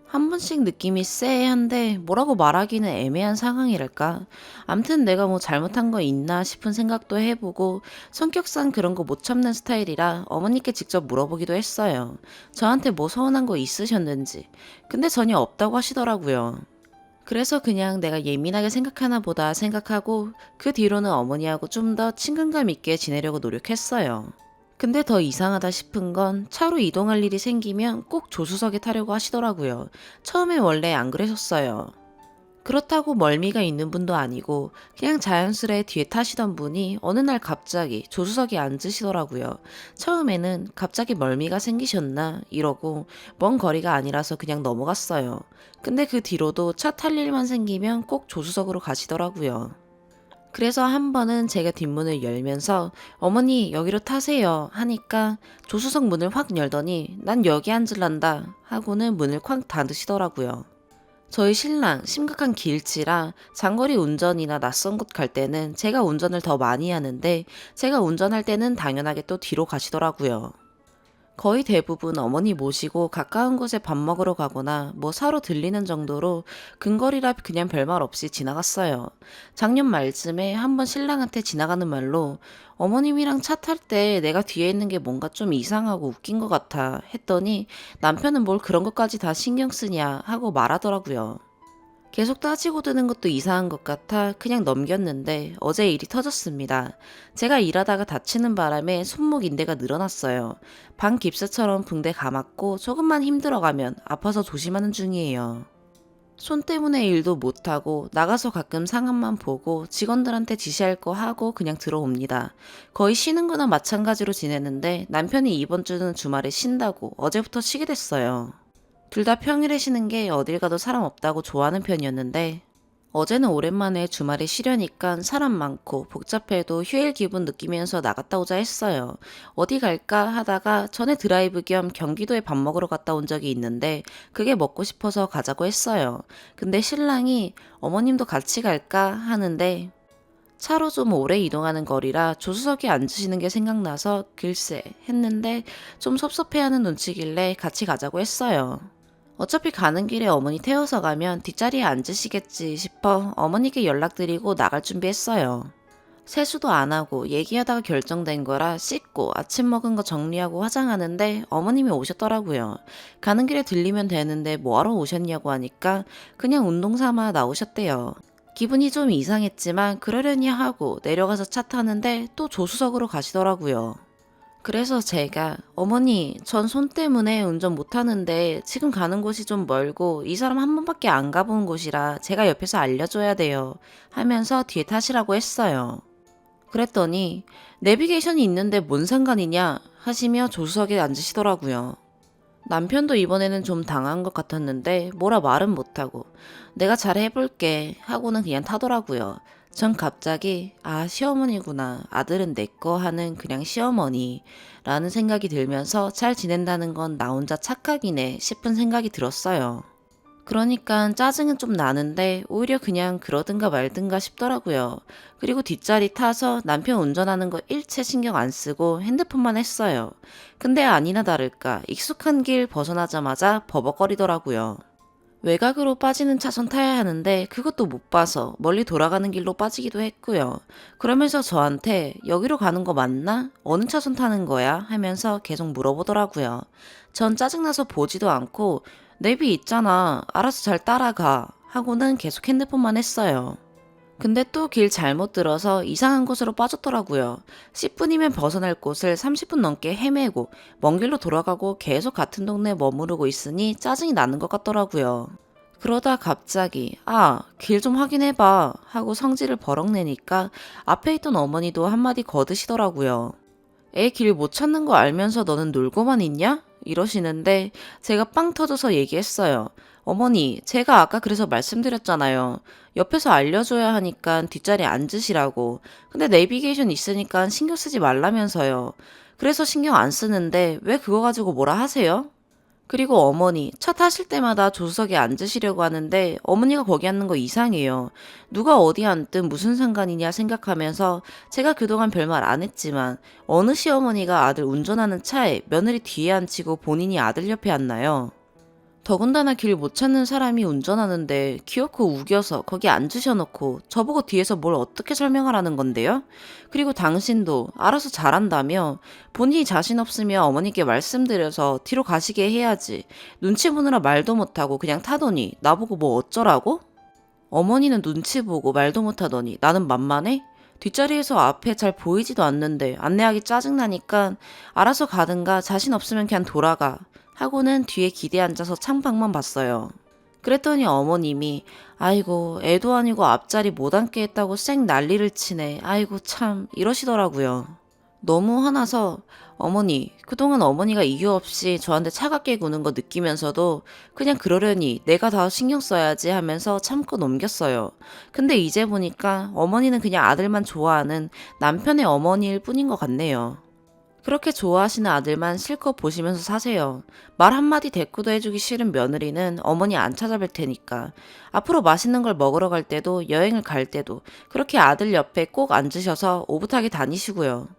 한 번씩 느낌이 쎄한데 뭐라고 말하기는 애매한 상황이랄까. 암튼 내가 뭐 잘못한 거 있나 싶은 생각도 해보고 성격상 그런 거 못 참는 스타일이라 어머니께 직접 물어보기도 했어요. 저한테 뭐 서운한 거 있으셨는지. 근데 전혀 없다고 하시더라고요. 그래서 그냥 내가 예민하게 생각하나 보다 생각하고 그 뒤로는 어머니하고 좀 더 친근감 있게 지내려고 노력했어요. 근데 더 이상하다 싶은 건 차로 이동할 일이 생기면 꼭 조수석에 타려고 하시더라고요. 처음엔 원래 안 그러셨어요. 그렇다고 멀미가 있는 분도 아니고 그냥 자연스레 뒤에 타시던 분이 어느 날 갑자기 조수석에 앉으시더라고요. 처음에는 갑자기 멀미가 생기셨나 이러고 먼 거리가 아니라서 그냥 넘어갔어요. 근데 그 뒤로도 차 탈 일만 생기면 꼭 조수석으로 가시더라고요. 그래서 한 번은 제가 뒷문을 열면서 어머니 여기로 타세요 하니까 조수석 문을 확 열더니 난 여기 앉을란다 하고는 문을 쾅 닫으시더라고요. 저희 신랑 심각한 기일치라 장거리 운전이나 낯선 곳 갈 때는 제가 운전을 더 많이 하는데 제가 운전할 때는 당연하게 또 뒤로 가시더라고요. 거의 대부분 어머니 모시고 가까운 곳에 밥 먹으러 가거나 뭐 사러 들리는 정도로 근거리라 그냥 별말 없이 지나갔어요. 작년 말쯤에 한번 신랑한테 지나가는 말로 어머님이랑 차 탈 때 내가 뒤에 있는 게 뭔가 좀 이상하고 웃긴 것 같아 했더니 남편은 뭘 그런 것까지 다 신경 쓰냐 하고 말하더라고요. 계속 따지고 드는 것도 이상한 것 같아 그냥 넘겼는데 어제 일이 터졌습니다. 제가 일하다가 다치는 바람에 손목 인대가 늘어났어요. 방 깁스처럼 붕대 감았고 조금만 힘들어가면 아파서 조심하는 중이에요. 손 때문에 일도 못하고 나가서 가끔 상황만 보고 직원들한테 지시할 거 하고 그냥 들어옵니다. 거의 쉬는 거나 마찬가지로 지내는데 남편이 이번 주는 주말에 쉰다고 어제부터 쉬게 됐어요. 둘 다 평일에 쉬는 게 어딜 가도 사람 없다고 좋아하는 편이었는데 어제는 오랜만에 주말에 쉬려니까 사람 많고 복잡해도 휴일 기분 느끼면서 나갔다 오자 했어요. 어디 갈까 하다가 전에 드라이브 겸 경기도에 밥 먹으러 갔다 온 적이 있는데 그게 먹고 싶어서 가자고 했어요. 근데 신랑이 어머님도 같이 갈까 하는데 차로 좀 오래 이동하는 거리라 조수석에 앉으시는 게 생각나서 글쎄 했는데 좀 섭섭해하는 눈치길래 같이 가자고 했어요. 어차피 가는 길에 어머니 태워서 가면 뒷자리에 앉으시겠지 싶어 어머니께 연락드리고 나갈 준비했어요. 세수도 안 하고 얘기하다가 결정된 거라 씻고 아침 먹은 거 정리하고 화장하는데 어머님이 오셨더라고요. 가는 길에 들리면 되는데 뭐하러 오셨냐고 하니까 그냥 운동 삼아 나오셨대요. 기분이 좀 이상했지만 그러려니 하고 내려가서 차 타는데 또 조수석으로 가시더라고요. 그래서 제가 어머니 전 손 때문에 운전 못하는데 지금 가는 곳이 좀 멀고 이 사람 한 번밖에 안 가본 곳이라 제가 옆에서 알려줘야 돼요 하면서 뒤에 타시라고 했어요. 그랬더니 내비게이션이 있는데 뭔 상관이냐 하시며 조수석에 앉으시더라고요. 남편도 이번에는 좀 당한 것 같았는데 뭐라 말은 못하고 내가 잘 해볼게 하고는 그냥 타더라고요. 전 갑자기 시어머니구나 아들은 내 거 하는 그냥 시어머니 라는 생각이 들면서 잘 지낸다는 건 나 혼자 착각이네 싶은 생각이 들었어요. 그러니까 짜증은 좀 나는데 오히려 그냥 그러든가 말든가 싶더라고요. 그리고 뒷자리 타서 남편 운전하는 거 일체 신경 안 쓰고 핸드폰만 했어요. 근데 아니나 다를까 익숙한 길 벗어나자마자 버벅거리더라고요. 외곽으로 빠지는 차선 타야 하는데 그것도 못 봐서 멀리 돌아가는 길로 빠지기도 했고요. 그러면서 저한테 여기로 가는 거 맞나? 어느 차선 타는 거야? 하면서 계속 물어보더라고요. 전 짜증나서 보지도 않고 내비 있잖아. 알아서 잘 따라가. 하고는 계속 핸드폰만 했어요. 근데 또 길 잘못 들어서 이상한 곳으로 빠졌더라고요. 10분이면 벗어날 곳을 30분 넘게 헤매고 먼 길로 돌아가고 계속 같은 동네에 머무르고 있으니 짜증이 나는 것 같더라고요. 그러다 갑자기 길 좀 확인해봐 하고 성질을 버럭내니까 앞에 있던 어머니도 한마디 거드시더라고요. 애 길 못 찾는 거 알면서 너는 놀고만 있냐? 이러시는데 제가 빵 터져서 얘기했어요. 어머니, 제가 아까 그래서 말씀드렸잖아요. 옆에서 알려줘야 하니까 뒷자리에 앉으시라고. 근데 내비게이션 있으니까 신경 쓰지 말라면서요. 그래서 신경 안 쓰는데 왜 그거 가지고 뭐라 하세요? 그리고 어머니, 차 타실 때마다 조수석에 앉으시려고 하는데 어머니가 거기 앉는 거 이상해요. 누가 어디 앉든 무슨 상관이냐 생각하면서 제가 그동안 별말 안 했지만 어느 시어머니가 아들 운전하는 차에 며느리 뒤에 앉히고 본인이 아들 옆에 앉나요? 더군다나 길 못 찾는 사람이 운전하는데 기어코 우겨서 거기 앉으셔놓고 저보고 뒤에서 뭘 어떻게 설명하라는 건데요? 그리고 당신도 알아서 잘한다며 본인이 자신 없으면 어머니께 말씀드려서 뒤로 가시게 해야지. 눈치 보느라 말도 못하고 그냥 타더니 나보고 뭐 어쩌라고? 어머니는 눈치 보고 말도 못하더니 나는 만만해? 뒷자리에서 앞에 잘 보이지도 않는데 안내하기 짜증나니까 알아서 가든가 자신 없으면 그냥 돌아가 하고는 뒤에 기대 앉아서 창밖만 봤어요. 그랬더니 어머님이 아이고 애도 아니고 앞자리 못 앉게 했다고 쌩 난리를 치네. 아이고 참 이러시더라고요. 너무 화나서 어머니, 그동안 어머니가 이유 없이 저한테 차갑게 구는 거 느끼면서도 그냥 그러려니 내가 다 신경 써야지 하면서 참고 넘겼어요. 근데 이제 보니까 어머니는 그냥 아들만 좋아하는 남편의 어머니일 뿐인 것 같네요. 그렇게 좋아하시는 아들만 실컷 보시면서 사세요. 말 한마디 대꾸도 해주기 싫은 며느리는 어머니 안 찾아뵐 테니까. 앞으로 맛있는 걸 먹으러 갈 때도 여행을 갈 때도 그렇게 아들 옆에 꼭 앉으셔서 오붓하게 다니시고요.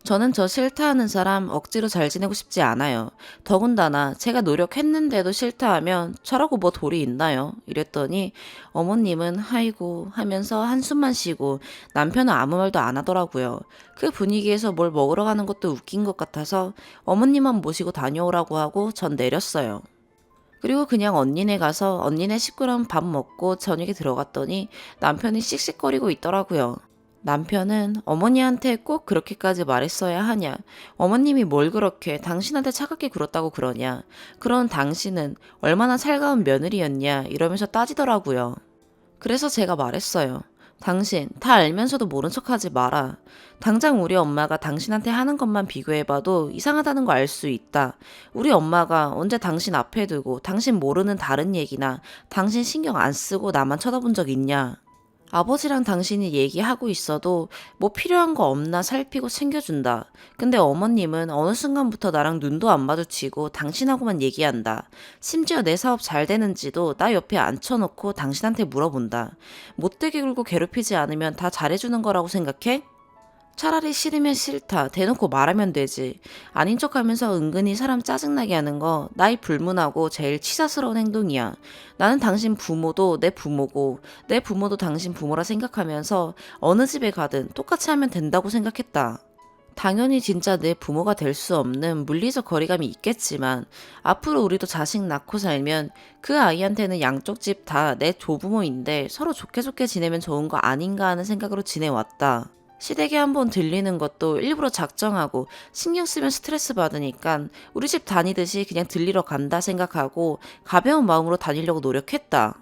저는 저 싫다 하는 사람 억지로 잘 지내고 싶지 않아요. 더군다나 제가 노력했는데도 싫다 하면 저라고 뭐 도리 있나요? 이랬더니 어머님은 아이고 하면서 한숨만 쉬고 남편은 아무 말도 안 하더라고요. 그 분위기에서 뭘 먹으러 가는 것도 웃긴 것 같아서 어머님만 모시고 다녀오라고 하고 전 내렸어요. 그리고 그냥 언니네 가서 언니네 식구랑 밥 먹고 저녁에 들어갔더니 남편이 씩씩거리고 있더라고요. 남편은 어머니한테 꼭 그렇게까지 말했어야 하냐? 어머님이 뭘 그렇게 당신한테 차갑게 굴었다고 그러냐? 그런 당신은 얼마나 살가운 며느리였냐? 이러면서 따지더라고요. 그래서 제가 말했어요. 당신 다 알면서도 모른 척하지 마라. 당장 우리 엄마가 당신한테 하는 것만 비교해봐도 이상하다는 거 알 수 있다. 우리 엄마가 언제 당신 앞에 두고 당신 모르는 다른 얘기나 당신 신경 안 쓰고 나만 쳐다본 적 있냐? 아버지랑 당신이 얘기하고 있어도 뭐 필요한 거 없나 살피고 챙겨준다. 근데 어머님은 어느 순간부터 나랑 눈도 안 마주치고 당신하고만 얘기한다. 심지어 내 사업 잘 되는지도 나 옆에 앉혀놓고 당신한테 물어본다. 못되게 굴고 괴롭히지 않으면 다 잘해주는 거라고 생각해? 차라리 싫으면 싫다. 대놓고 말하면 되지. 아닌 척하면서 은근히 사람 짜증나게 하는 거 나이 불문하고 제일 치사스러운 행동이야. 나는 당신 부모도 내 부모고 내 부모도 당신 부모라 생각하면서 어느 집에 가든 똑같이 하면 된다고 생각했다. 당연히 진짜 내 부모가 될 수 없는 물리적 거리감이 있겠지만 앞으로 우리도 자식 낳고 살면 그 아이한테는 양쪽 집 다 내 조부모인데 서로 좋게 좋게 지내면 좋은 거 아닌가 하는 생각으로 지내왔다. 시댁에 한번 들리는 것도 일부러 작정하고 신경 쓰면 스트레스 받으니까 우리 집 다니듯이 그냥 들리러 간다 생각하고 가벼운 마음으로 다니려고 노력했다.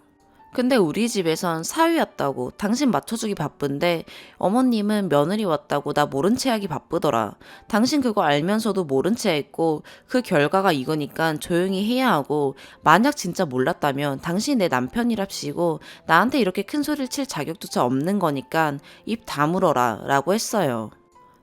근데 우리 집에선 사위 왔다고 당신 맞춰주기 바쁜데 어머님은 며느리 왔다고 나 모른 체 하기 바쁘더라. 당신 그거 알면서도 모른 체 했고 그 결과가 이거니까 조용히 해야 하고 만약 진짜 몰랐다면 당신이 내 남편이랍시고 나한테 이렇게 큰 소리를 칠 자격조차 없는 거니까 입 다물어라 라고 했어요.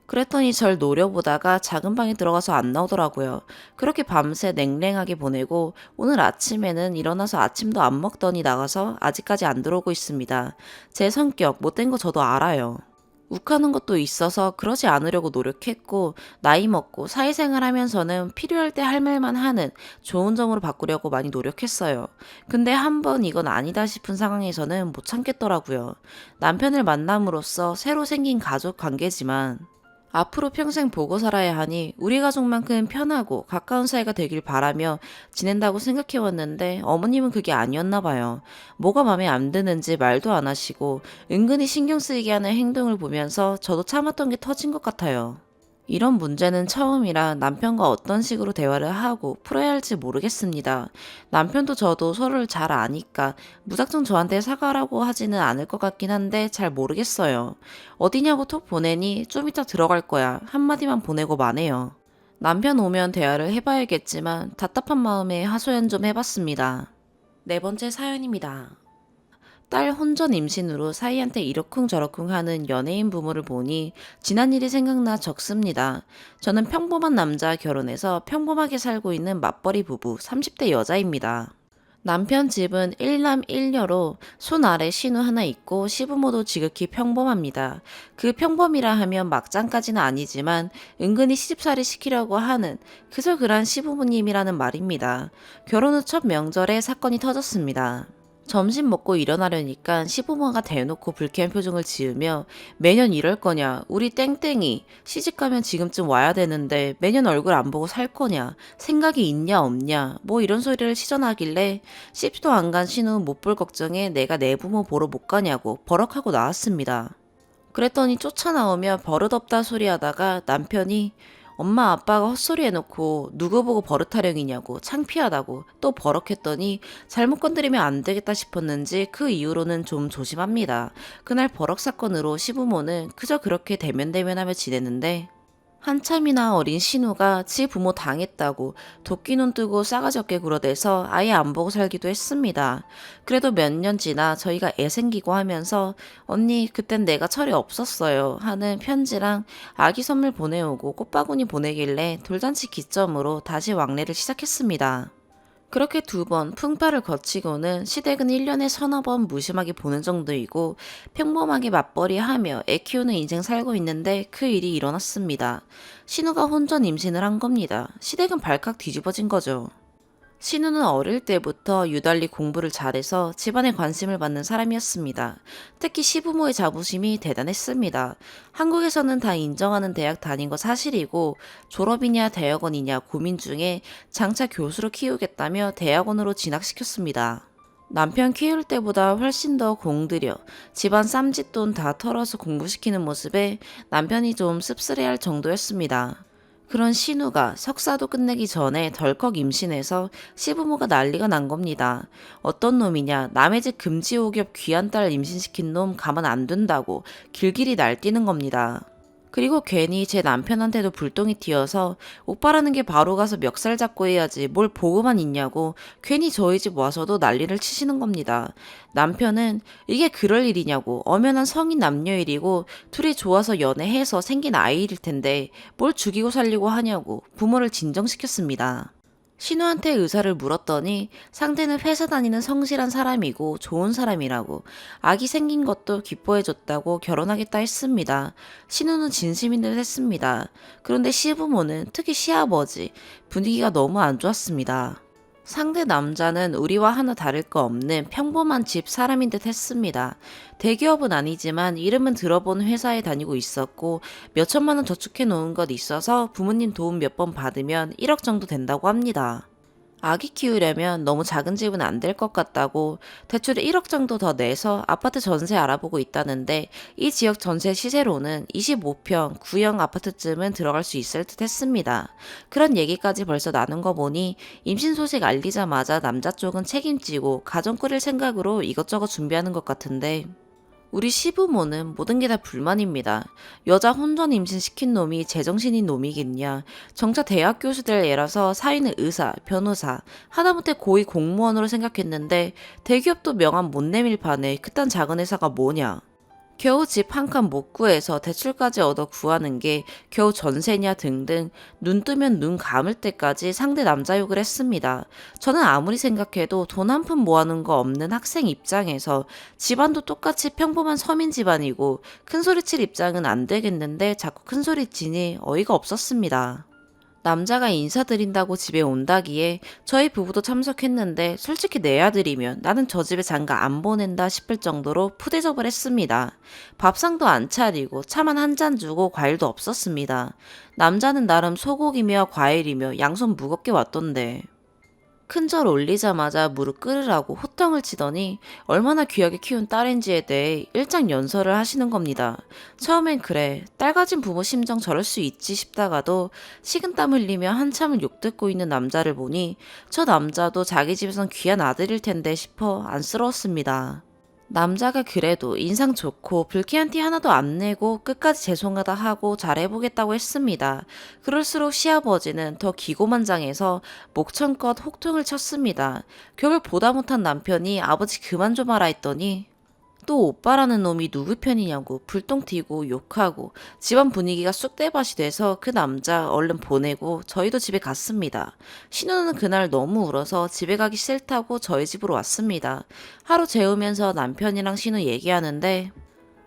그랬더니 절 노려보다가 작은 방에 들어가서 안 나오더라고요. 그렇게 밤새 냉랭하게 보내고 오늘 아침에는 일어나서 아침도 안 먹더니 나가서 아직까지 안 들어오고 있습니다. 제 성격 못된 거 저도 알아요. 욱하는 것도 있어서 그러지 않으려고 노력했고 나이 먹고 사회생활 하면서는 필요할 때 할 말만 하는 좋은 점으로 바꾸려고 많이 노력했어요. 근데 한번 이건 아니다 싶은 상황에서는 못 참겠더라고요. 남편을 만남으로써 새로 생긴 가족 관계지만 앞으로 평생 보고 살아야 하니 우리 가족만큼 편하고 가까운 사이가 되길 바라며 지낸다고 생각해왔는데 어머님은 그게 아니었나 봐요. 뭐가 마음에 안 드는지 말도 안 하시고 은근히 신경 쓰이게 하는 행동을 보면서 저도 참았던 게 터진 것 같아요. 이런 문제는 처음이라 남편과 어떤 식으로 대화를 하고 풀어야 할지 모르겠습니다. 남편도 저도 서로를 잘 아니까 무작정 저한테 사과라고 하지는 않을 것 같긴 한데 잘 모르겠어요. 어디냐고 톡 보내니 좀 이따 들어갈 거야. 한마디만 보내고 마네요. 남편 오면 대화를 해봐야겠지만 답답한 마음에 하소연 좀 해봤습니다. 네 번째 사연입니다. 딸 혼전 임신으로 사이한테 이러쿵저러쿵 하는 연예인 부모를 보니 지난 일이 생각나 적습니다. 저는 평범한 남자 결혼해서 평범하게 살고 있는 맞벌이 부부 30대 여자입니다. 남편 집은 1남 1녀로 손 아래 신우 하나 있고 시부모도 지극히 평범합니다. 그 평범이라 하면 막장까지는 아니지만 은근히 시집살이 시키려고 하는 그저 그런 시부모님이라는 말입니다. 결혼 후 첫 명절에 사건이 터졌습니다. 점심 먹고 일어나려니까 시부모가 대놓고 불쾌한 표정을 지으며 매년 이럴 거냐 우리 땡땡이 시집가면 지금쯤 와야 되는데 매년 얼굴 안 보고 살 거냐 생각이 있냐 없냐 뭐 이런 소리를 시전하길래 씹도 안 간 신우 못 볼 걱정에 내가 내 부모 보러 못 가냐고 버럭하고 나왔습니다. 그랬더니 쫓아나오며 버릇없다 소리하다가 남편이 엄마 아빠가 헛소리 해놓고 누구 보고 버릇타령이냐고 창피하다고 또 버럭했더니 잘못 건드리면 안 되겠다 싶었는지 그 이후로는 좀 조심합니다. 그날 버럭 사건으로 시부모는 그저 그렇게 대면대면하며 지냈는데 한참이나 어린 신우가 지 부모 당했다고 도끼눈 뜨고 싸가지 없게 굴어대서 아예 안 보고 살기도 했습니다. 그래도 몇 년 지나 저희가 애 생기고 하면서 언니 그땐 내가 철이 없었어요 하는 편지랑 아기 선물 보내오고 꽃바구니 보내길래 돌잔치 기점으로 다시 왕래를 시작했습니다. 그렇게 두 번 풍파를 거치고는 시댁은 1년에 서너 번 무심하게 보는 정도이고 평범하게 맞벌이하며 애 키우는 인생 살고 있는데 그 일이 일어났습니다. 신우가 혼전 임신을 한 겁니다. 시댁은 발칵 뒤집어진 거죠. 신우는 어릴 때부터 유달리 공부를 잘해서 집안에 관심을 받는 사람이었습니다. 특히 시부모의 자부심이 대단했습니다. 한국에서는 다 인정하는 대학 다닌 거 사실이고 졸업이냐 대학원이냐 고민 중에 장차 교수로 키우겠다며 대학원으로 진학시켰습니다. 남편 키울 때보다 훨씬 더 공들여 집안 쌈짓돈 다 털어서 공부시키는 모습에 남편이 좀 씁쓸해할 정도였습니다. 그런 신우가 석사도 끝내기 전에 덜컥 임신해서 시부모가 난리가 난 겁니다. 어떤 놈이냐, 남의 집 금지옥엽 귀한 딸 임신시킨 놈 가만 안 둔다고 길길이 날뛰는 겁니다. 그리고 괜히 제 남편한테도 불똥이 튀어서 오빠라는 게 바로 가서 멱살 잡고 해야지 뭘 보고만 있냐고 괜히 저희 집 와서도 난리를 치시는 겁니다. 남편은 이게 그럴 일이냐고 엄연한 성인 남녀일이고 둘이 좋아서 연애해서 생긴 아이일 텐데 뭘 죽이고 살리고 하냐고 부모를 진정시켰습니다. 신우한테 의사를 물었더니 상대는 회사 다니는 성실한 사람이고 좋은 사람이라고 아기 생긴 것도 기뻐해줬다고 결혼하겠다 했습니다. 신우는 진심인 듯 했습니다. 그런데 시부모는 특히 시아버지 분위기가 너무 안 좋았습니다. 상대 남자는 우리와 하나 다를 거 없는 평범한 집 사람인 듯 했습니다. 대기업은 아니지만 이름은 들어본 회사에 다니고 있었고 몇천만 원 저축해 놓은 것 있어서 부모님 도움 몇 번 받으면 1억 정도 된다고 합니다. 아기 키우려면 너무 작은 집은 안 될 것 같다고 대출을 1억 정도 더 내서 아파트 전세 알아보고 있다는데 이 지역 전세 시세로는 25평 구형 아파트쯤은 들어갈 수 있을 듯 했습니다. 그런 얘기까지 벌써 나눈 거 보니 임신 소식 알리자마자 남자 쪽은 책임지고 가정 꾸릴 생각으로 이것저것 준비하는 것 같은데 우리 시부모는 모든 게 다 불만입니다. 여자 혼전 임신시킨 놈이 제정신인 놈이겠냐. 정작 대학 교수들 애라서 사위는 의사, 변호사, 하다못해 고위 공무원으로 생각했는데 대기업도 명함 못 내밀 판에 그딴 작은 회사가 뭐냐. 겨우 집 한 칸 못 구해서 대출까지 얻어 구하는 게 겨우 전세냐 등등 눈 뜨면 눈 감을 때까지 상대 남자 욕을 했습니다. 저는 아무리 생각해도 돈 한 푼 모아놓은 거 없는 학생 입장에서 집안도 똑같이 평범한 서민 집안이고 큰소리칠 입장은 안 되겠는데 자꾸 큰소리치니 어이가 없었습니다. 남자가 인사드린다고 집에 온다기에 저희 부부도 참석했는데 솔직히 내 아들이면 나는 저 집에 장가 안 보낸다 싶을 정도로 푸대접을 했습니다. 밥상도 안 차리고 차만 한 잔 주고 과일도 없었습니다. 남자는 나름 소고기며 과일이며 양손 무겁게 왔던데. 큰절 올리자마자 무릎 꿇으라고 호탕을 치더니 얼마나 귀하게 키운 딸인지에 대해 일장연설을 하시는 겁니다. 처음엔 그래 딸 가진 부모 심정 저럴 수 있지 싶다가도 식은땀 흘리며 한참을 욕듣고 있는 남자를 보니 저 남자도 자기 집에선 귀한 아들일 텐데 싶어 안쓰러웠습니다. 남자가 그래도 인상 좋고 불쾌한 티 하나도 안 내고 끝까지 죄송하다 하고 잘해보겠다고 했습니다. 그럴수록 시아버지는 더 기고만장해서 목청껏 혹통을 쳤습니다. 결국 보다 못한 남편이 아버지 그만 좀 하라 했더니 또 오빠라는 놈이 누구 편이냐고 불똥 튀고 욕하고 집안 분위기가 쑥대밭이 돼서 그 남자 얼른 보내고 저희도 집에 갔습니다. 신우는 그날 너무 울어서 집에 가기 싫다고 저희 집으로 왔습니다. 하루 재우면서 남편이랑 신우 얘기하는데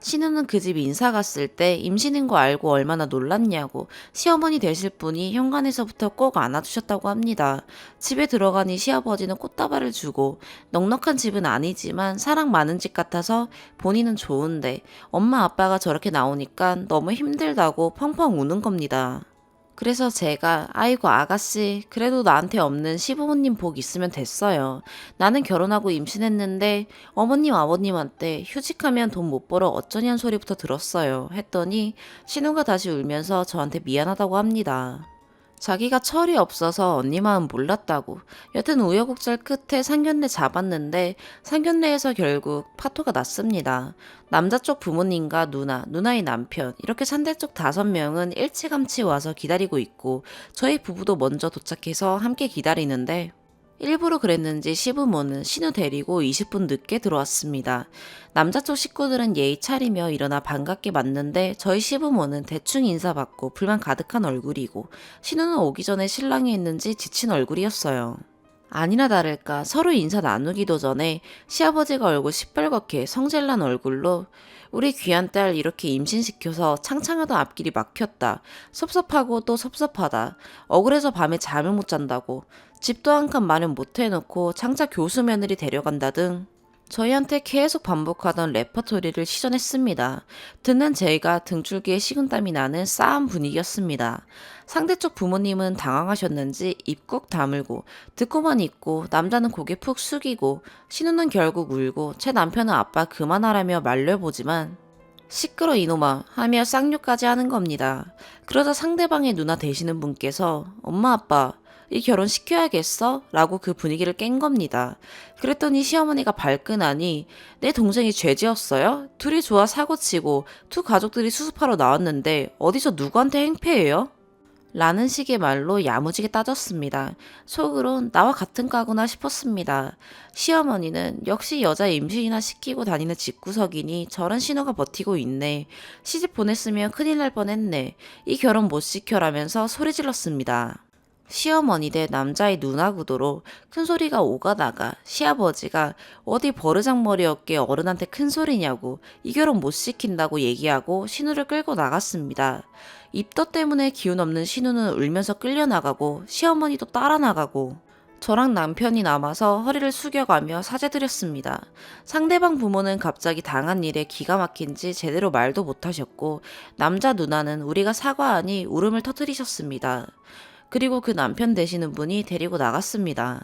신우는 그 집 인사 갔을 때 임신인 거 알고 얼마나 놀랐냐고 시어머니 되실 분이 현관에서부터 꼭 안아주셨다고 합니다. 집에 들어가니 시아버지는 꽃다발을 주고 넉넉한 집은 아니지만 사랑 많은 집 같아서 본인은 좋은데 엄마 아빠가 저렇게 나오니까 너무 힘들다고 펑펑 우는 겁니다. 그래서 제가 아이고 아가씨 그래도 나한테 없는 시부모님 복 있으면 됐어요. 나는 결혼하고 임신했는데 어머님 아버님한테 휴직하면 돈 못 벌어 어쩌냐는 소리부터 들었어요. 했더니 신우가 다시 울면서 저한테 미안하다고 합니다. 자기가 철이 없어서 언니 마음 몰랐다고. 여튼 우여곡절 끝에 상견례 잡았는데 상견례에서 결국 파토가 났습니다. 남자 쪽 부모님과 누나, 누나의 남편 이렇게 상대쪽 5명은 일찌감치 와서 기다리고 있고 저희 부부도 먼저 도착해서 함께 기다리는데 일부러 그랬는지 시부모는 신우 데리고 20분 늦게 들어왔습니다. 남자 쪽 식구들은 예의 차리며 일어나 반갑게 맞는데 저희 시부모는 대충 인사받고 불만 가득한 얼굴이고 신우는 오기 전에 신랑이 했는지 지친 얼굴이었어요. 아니나 다를까 서로 인사 나누기도 전에 시아버지가 얼굴 시뻘겋게 성질난 얼굴로 우리 귀한 딸 이렇게 임신시켜서 창창하던 앞길이 막혔다. 섭섭하고 또 섭섭하다. 억울해서 밤에 잠을 못 잔다고. 집도 한 칸 마련 못 해놓고 장차 교수 며느리 데려간다 등 저희한테 계속 반복하던 레퍼토리를 시전했습니다. 듣는 제가 등줄기에 식은땀이 나는 싸한 분위기였습니다. 상대쪽 부모님은 당황하셨는지 입 꾹 다물고 듣고만 있고 남자는 고개 푹 숙이고 신우는 결국 울고 제 남편은 아빠 그만하라며 말려보지만 시끄러 이놈아 하며 쌍욕까지 하는 겁니다. 그러자 상대방의 누나 되시는 분께서 엄마 아빠 이 결혼 시켜야겠어? 라고 그 분위기를 깬 겁니다. 그랬더니 시어머니가 발끈하니 내 동생이 죄 지었어요? 둘이 좋아 사고치고 두 가족들이 수습하러 나왔는데 어디서 누구한테 행패해요? 라는 식의 말로 야무지게 따졌습니다. 속으론 나와 같은 과구나 싶었습니다. 시어머니는 역시 여자 임신이나 시키고 다니는 집구석이니 저런 신호가 버티고 있네. 시집 보냈으면 큰일 날 뻔했네. 이 결혼 못 시켜라면서 소리 질렀습니다. 시어머니 대 남자의 누나 구도로 큰소리가 오가다가 시아버지가 어디 버르장머리 없게 어른한테 큰소리냐고 이 결혼 못 시킨다고 얘기하고 신우를 끌고 나갔습니다. 입덧 때문에 기운 없는 신우는 울면서 끌려나가고 시어머니도 따라 나가고 저랑 남편이 남아서 허리를 숙여가며 사죄드렸습니다. 상대방 부모는 갑자기 당한 일에 기가 막힌지 제대로 말도 못하셨고 남자 누나는 우리가 사과하니 울음을 터뜨리셨습니다. 그리고 그 남편 되시는 분이 데리고 나갔습니다.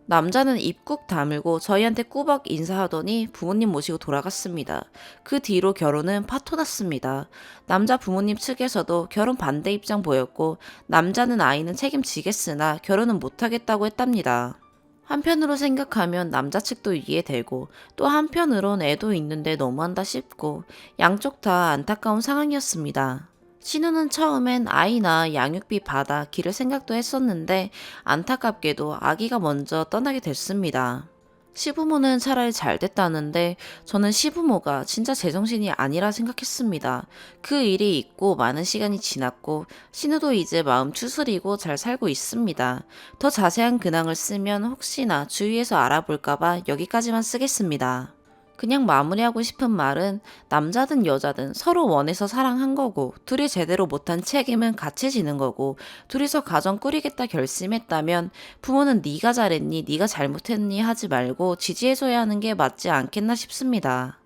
남자는 입 꾹 다물고 저희한테 꾸벅 인사하더니 부모님 모시고 돌아갔습니다. 그 뒤로 결혼은 파토났습니다. 남자 부모님 측에서도 결혼 반대 입장 보였고 남자는 아이는 책임지겠으나 결혼은 못하겠다고 했답니다. 한편으로 생각하면 남자 측도 이해되고 또 한편으론 애도 있는데 너무한다 싶고 양쪽 다 안타까운 상황이었습니다. 신우는 처음엔 아이나 양육비 받아 기를 생각도 했었는데 안타깝게도 아기가 먼저 떠나게 됐습니다. 시부모는 차라리 잘 됐다는데 저는 시부모가 진짜 제정신이 아니라 생각했습니다. 그 일이 있고 많은 시간이 지났고 신우도 이제 마음 추스리고 잘 살고 있습니다. 더 자세한 근황을 쓰면 혹시나 주위에서 알아볼까봐 여기까지만 쓰겠습니다. 그냥 마무리하고 싶은 말은 남자든 여자든 서로 원해서 사랑한 거고 둘이 제대로 못한 책임은 같이 지는 거고 둘이서 가정 꾸리겠다 결심했다면 부모는 네가 잘했니 네가 잘못했니 하지 말고 지지해줘야 하는 게 맞지 않겠나 싶습니다.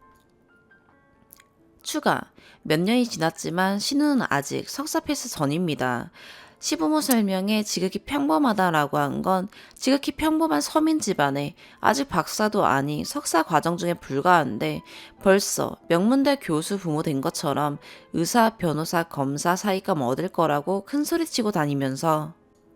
추가 몇 년이 지났지만 신우는 아직 석사 패스 전입니다. 시부모 설명에 지극히 평범하다라고 한 건 지극히 평범한 서민 집안에 아직 박사도 아닌 석사 과정 중에 불과한데 벌써 명문대 교수 부모 된 것처럼 의사, 변호사, 검사 사익감 얻을 거라고 큰소리치고 다니면서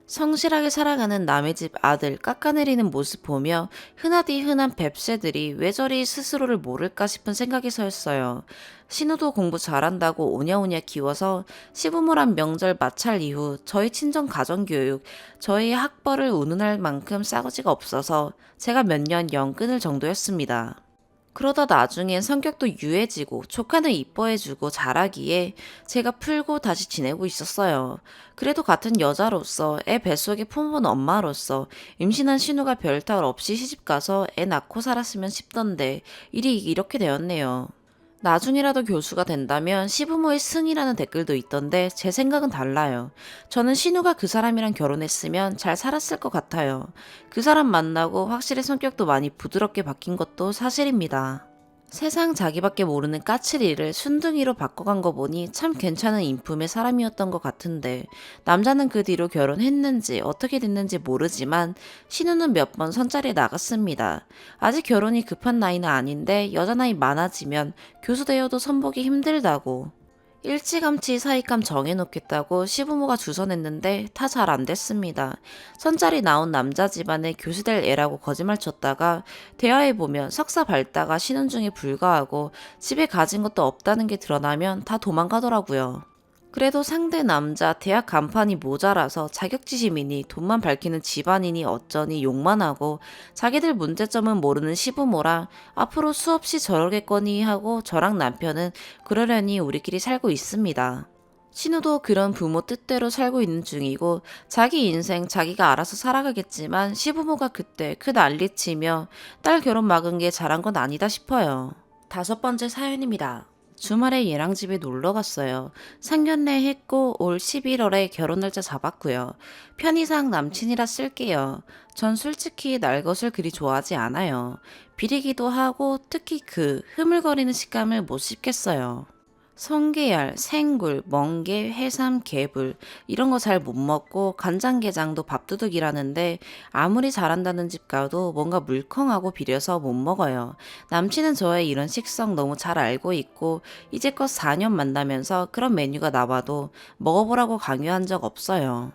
성실하게 살아가는 남의 집 아들 깎아내리는 모습 보며 흔하디 흔한 뱁새들이 왜 저리 스스로를 모를까 싶은 생각에서였어요. 신우도 공부 잘한다고 오냐오냐 키워서 시부모란 명절 마찰 이후 저희 친정 가정교육, 저희 학벌을 운운할 만큼 싸가지가 없어서 제가 몇 년 영 끊을 정도였습니다. 그러다 나중엔 성격도 유해지고 조카는 이뻐해주고 잘하기에 제가 풀고 다시 지내고 있었어요. 그래도 같은 여자로서 애 뱃속에 품어본 엄마로서 임신한 신우가 별탈 없이 시집가서 애 낳고 살았으면 싶던데 일이 이렇게 되었네요. 나중이라도 교수가 된다면 시부모의 승이라는 댓글도 있던데 제 생각은 달라요. 저는 신우가 그 사람이랑 결혼했으면 잘 살았을 것 같아요. 그 사람 만나고 확실히 성격도 많이 부드럽게 바뀐 것도 사실입니다. 세상 자기밖에 모르는 까칠이를 순둥이로 바꿔간 거 보니 참 괜찮은 인품의 사람이었던 것 같은데 남자는 그 뒤로 결혼했는지 어떻게 됐는지 모르지만 신우는 몇 번 선자리에 나갔습니다. 아직 결혼이 급한 나이는 아닌데 여자 나이 많아지면 교수 되어도 선보기 힘들다고. 일찌감치 사익감 정해놓겠다고 시부모가 주선했는데 다 잘 안 됐습니다. 선자리 나온 남자 집안에 교수 될 애라고 거짓말 쳤다가 대화해보면 석사 밟다가 쉬는 중에 불과하고 집에 가진 것도 없다는 게 드러나면 다 도망가더라고요. 그래도 상대 남자 대학 간판이 모자라서 자격지심이니 돈만 밝히는 집안이니 어쩌니 욕만 하고 자기들 문제점은 모르는 시부모랑 앞으로 수없이 저러겠거니 하고 저랑 남편은 그러려니 우리끼리 살고 있습니다. 신우도 그런 부모 뜻대로 살고 있는 중이고 자기 인생 자기가 알아서 살아가겠지만 시부모가 그때 그 난리치며 딸 결혼 막은 게 잘한 건 아니다 싶어요. 5번째 사연입니다. 주말에 얘랑 집에 놀러 갔어요. 상견례 했고 올 11월에 결혼 날짜 잡았고요. 편의상 남친이라 쓸게요. 전 솔직히 날 것을 그리 좋아하지 않아요. 비리기도 하고 특히 그 흐물거리는 식감을 못 씹겠어요. 성게알, 생굴, 멍게, 해삼, 개불 이런 거 잘 못 먹고 간장게장도 밥도둑이라는데 아무리 잘한다는 집 가도 뭔가 물컹하고 비려서 못 먹어요. 남친은 저의 이런 식성 너무 잘 알고 있고 이제껏 4년 만나면서 그런 메뉴가 나와도 먹어보라고 강요한 적 없어요.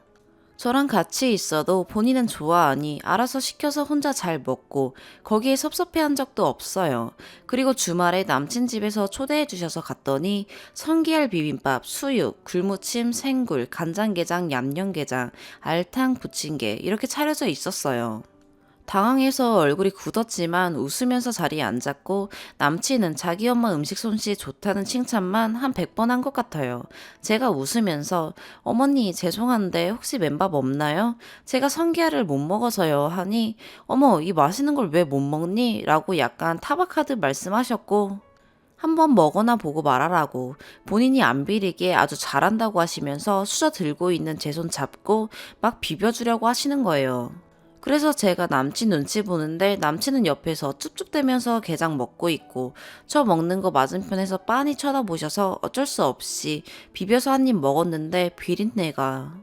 저랑 같이 있어도 본인은 좋아하니 알아서 시켜서 혼자 잘 먹고 거기에 섭섭해한 적도 없어요. 그리고 주말에 남친 집에서 초대해 주셔서 갔더니 성게알 비빔밥, 수육, 굴무침, 생굴, 간장게장, 얌념게장, 알탕, 부침개 이렇게 차려져 있었어요. 당황해서 얼굴이 굳었지만 웃으면서 자리에 앉았고 남친은 자기 엄마 음식 솜씨 좋다는 칭찬만 한 100번 한 것 같아요. 제가 웃으면서 어머니 죄송한데 혹시 맨밥 없나요? 제가 성게알을 못 먹어서요 하니 어머 이 맛있는 걸 왜 못 먹니? 라고 약간 타박하듯 말씀하셨고 한번 먹어나 보고 말하라고 본인이 안 비리게 아주 잘한다고 하시면서 수저 들고 있는 제 손 잡고 막 비벼주려고 하시는 거예요. 그래서 제가 남친 눈치 보는데 남친은 옆에서 쭝쭝대면서 게장 먹고 있고 저 먹는 거 맞은편에서 빤히 쳐다보셔서 어쩔 수 없이 비벼서 한 입 먹었는데 비린내가.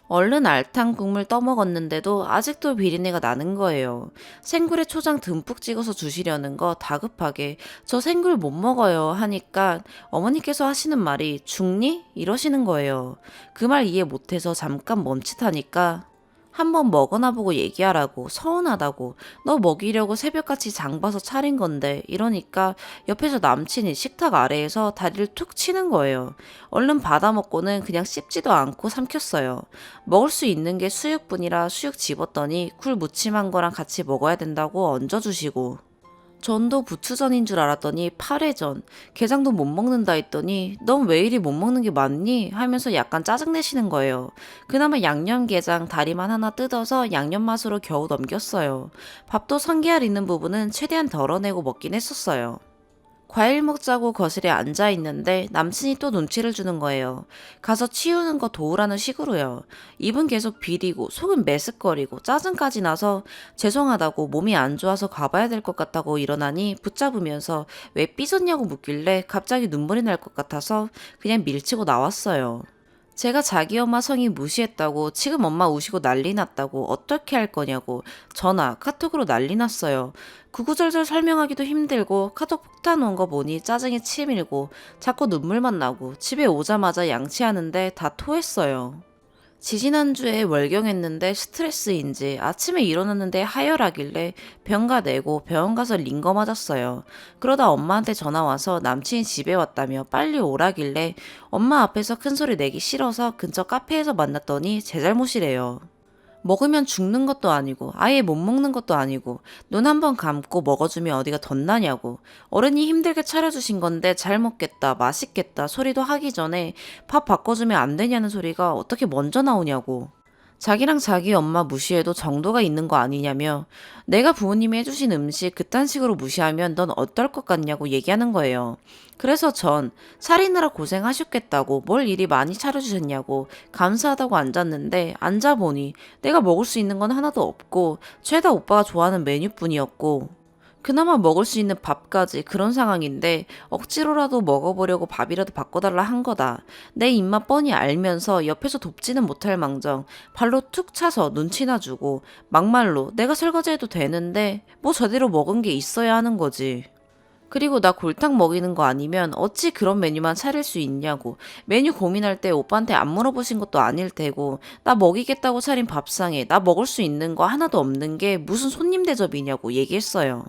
얼른 알탕 국물 떠먹었는데도 아직도 비린내가 나는 거예요. 생굴에 초장 듬뿍 찍어서 주시려는 거 다급하게 저 생굴 못 먹어요 하니까 어머니께서 하시는 말이 죽니? 이러시는 거예요. 그 말 이해 못해서 잠깐 멈칫하니까 한번 먹어나 보고 얘기하라고 서운하다고 너 먹이려고 새벽같이 장 봐서 차린 건데 이러니까 옆에서 남친이 식탁 아래에서 다리를 툭 치는 거예요. 얼른 받아먹고는 그냥 씹지도 않고 삼켰어요. 먹을 수 있는 게 수육뿐이라 수육 집었더니 굴 무침한 거랑 같이 먹어야 된다고 얹어주시고 전도 부추전인 줄 알았더니 파래전, 게장도 못 먹는다 했더니 넌 왜 이리 못 먹는 게 많니? 하면서 약간 짜증내시는 거예요. 그나마 양념게장 다리만 하나 뜯어서 양념 맛으로 겨우 넘겼어요. 밥도 성게알 있는 부분은 최대한 덜어내고 먹긴 했었어요. 과일 먹자고 거실에 앉아 있는데 남친이 또 눈치를 주는 거예요. 가서 치우는 거 도우라는 식으로요. 입은 계속 비리고 속은 메스꺼리고 짜증까지 나서 죄송하다고 몸이 안 좋아서 가봐야 될 것 같다고 일어나니 붙잡으면서 왜 삐졌냐고 묻길래 갑자기 눈물이 날 것 같아서 그냥 밀치고 나왔어요. 제가 자기 엄마 성의 무시했다고 지금 엄마 우시고 난리 났다고 어떻게 할 거냐고 전화, 카톡으로 난리 났어요. 구구절절 설명하기도 힘들고 카톡 폭탄 온 거 보니 짜증이 치밀고 자꾸 눈물만 나고 집에 오자마자 양치하는데 다 토했어요. 지지난주에 월경했는데 스트레스인지 아침에 일어났는데 하혈하길래 병가 내고 병원 가서 링거 맞았어요. 그러다 엄마한테 전화 와서 남친이 집에 왔다며 빨리 오라길래 엄마 앞에서 큰소리 내기 싫어서 근처 카페에서 만났더니 제 잘못이래요. 먹으면 죽는 것도 아니고 아예 못 먹는 것도 아니고 눈 한 번 감고 먹어주면 어디가 덧나냐고 어른이 힘들게 차려주신 건데 잘 먹겠다 맛있겠다 소리도 하기 전에 밥 바꿔주면 안 되냐는 소리가 어떻게 먼저 나오냐고 자기랑 자기 엄마 무시해도 정도가 있는 거 아니냐며 내가 부모님이 해주신 음식 그딴 식으로 무시하면 넌 어떨 것 같냐고 얘기하는 거예요. 그래서 전 차리느라 고생하셨겠다고 뭘 이리 많이 차려주셨냐고 감사하다고 앉았는데 앉아보니 내가 먹을 수 있는 건 하나도 없고 죄다 오빠가 좋아하는 메뉴뿐이었고 그나마 먹을 수 있는 밥까지 그런 상황인데 억지로라도 먹어보려고 밥이라도 바꿔달라 한 거다. 내 입맛 뻔히 알면서 옆에서 돕지는 못할 망정 발로 툭 차서 눈치나 주고 막말로 내가 설거지해도 되는데 뭐 저대로 먹은 게 있어야 하는 거지. 그리고 나 골탕 먹이는 거 아니면 어찌 그런 메뉴만 차릴 수 있냐고. 메뉴 고민할 때 오빠한테 안 물어보신 것도 아닐 테고 나 먹이겠다고 차린 밥상에 나 먹을 수 있는 거 하나도 없는 게 무슨 손님 대접이냐고 얘기했어요.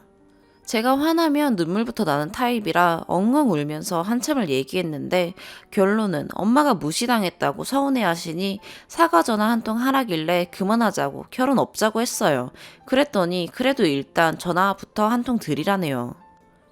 제가 화나면 눈물부터 나는 타입이라 엉엉 울면서 한참을 얘기했는데 결론은 엄마가 무시당했다고 서운해하시니 사과 전화 한 통 하라길래 그만하자고 결혼 없자고 했어요. 그랬더니 그래도 일단 전화부터 한 통 드리라네요.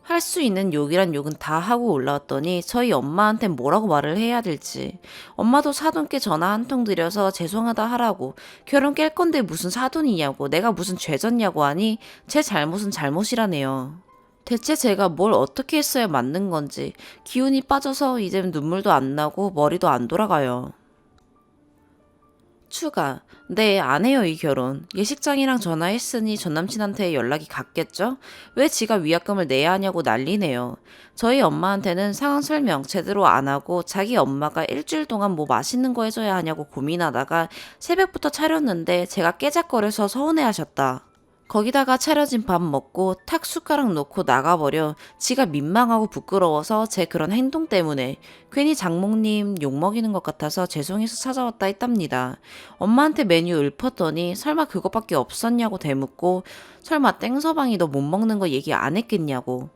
할 수 있는 욕이란 욕은 다 하고 올라왔더니 저희 엄마한테 뭐라고 말을 해야 될지. 엄마도 사돈께 전화 한 통 드려서 죄송하다 하라고 결혼 깰 건데 무슨 사돈이냐고 내가 무슨 죄졌냐고 하니 제 잘못은 잘못이라네요. 대체 제가 뭘 어떻게 했어야 맞는 건지 기운이 빠져서 이젠 눈물도 안 나고 머리도 안 돌아가요. 추가. 네, 안 해요, 이 결혼. 예식장이랑 전화했으니 전 남친한테 연락이 갔겠죠? 왜 지가 위약금을 내야 하냐고 난리네요. 저희 엄마한테는 상황 설명 제대로 안 하고 자기 엄마가 일주일 동안 뭐 맛있는 거 해줘야 하냐고 고민하다가 새벽부터 차렸는데 제가 깨작거려서 서운해 하셨다. 거기다가 차려진 밥 먹고 탁 숟가락 놓고 나가버려 지가 민망하고 부끄러워서 제 그런 행동 때문에 괜히 장모님 욕먹이는 것 같아서 죄송해서 찾아왔다 했답니다. 엄마한테 메뉴 읊었더니 설마 그것밖에 없었냐고 대묻고 설마 땡서방이 너 못 먹는 거 얘기 안 했겠냐고.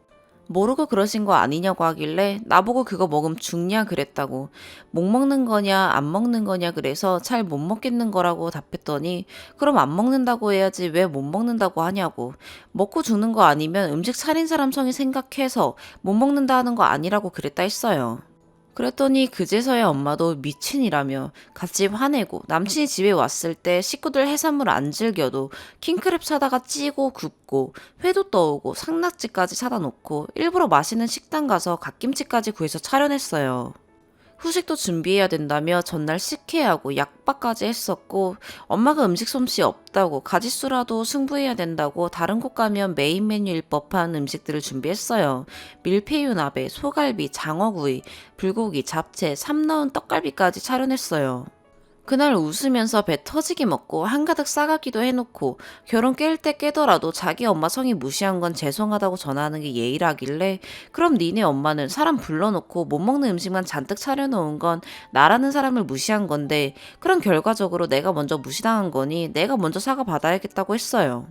모르고 그러신 거 아니냐고 하길래 나보고 그거 먹으면 죽냐 그랬다고. 못 먹는 거냐 안 먹는 거냐 그래서 잘 못 먹겠는 거라고 답했더니 그럼 안 먹는다고 해야지 왜 못 먹는다고 하냐고. 먹고 죽는 거 아니면 음식 차린 사람 성이 생각해서 못 먹는다 하는 거 아니라고 그랬다 했어요. 그랬더니 그제서야 엄마도 미친이라며 같이 화내고 남친이 집에 왔을 때 식구들 해산물 안 즐겨도 킹크랩 사다가 찌고 굽고 회도 떠오고 상낙지까지 사다 놓고 일부러 맛있는 식당 가서 갓김치까지 구해서 차려냈어요. 후식도 준비해야 된다며 전날 식혜하고 약밥까지 했었고 엄마가 음식 솜씨 없다고 가짓수라도 승부해야 된다고 다른 곳 가면 메인 메뉴일 법한 음식들을 준비했어요. 밀푀유나베, 소갈비, 장어구이, 불고기, 잡채, 삶 넣은 떡갈비까지 차려냈어요. 그날 웃으면서 배 터지게 먹고 한가득 싸가기도 해놓고 결혼 깰 때 깨더라도 자기 엄마 성이 무시한 건 죄송하다고 전하는 게 예의라길래 그럼 니네 엄마는 사람 불러놓고 못 먹는 음식만 잔뜩 차려놓은 건 나라는 사람을 무시한 건데 그런 결과적으로 내가 먼저 무시당한 거니 내가 먼저 사과 받아야겠다고 했어요.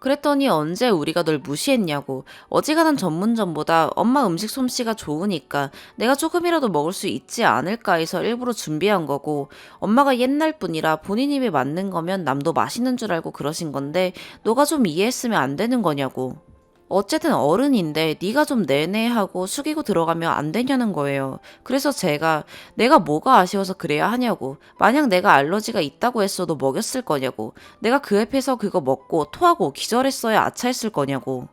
그랬더니 언제 우리가 널 무시했냐고. 어지간한 전문점보다 엄마 음식 솜씨가 좋으니까 내가 조금이라도 먹을 수 있지 않을까 해서 일부러 준비한 거고 엄마가 옛날 분이라 본인 입에 맞는 거면 남도 맛있는 줄 알고 그러신 건데 너가 좀 이해했으면 안 되는 거냐고. 어쨌든 어른인데 네가 좀 내내 하고 숙이고 들어가면 안 되냐는 거예요. 그래서 제가 내가 뭐가 아쉬워서 그래야 하냐고. 만약 내가 알러지가 있다고 했어도 먹였을 거냐고. 내가 그 옆에서 그거 먹고 토하고 기절했어야 아차했을 거냐고.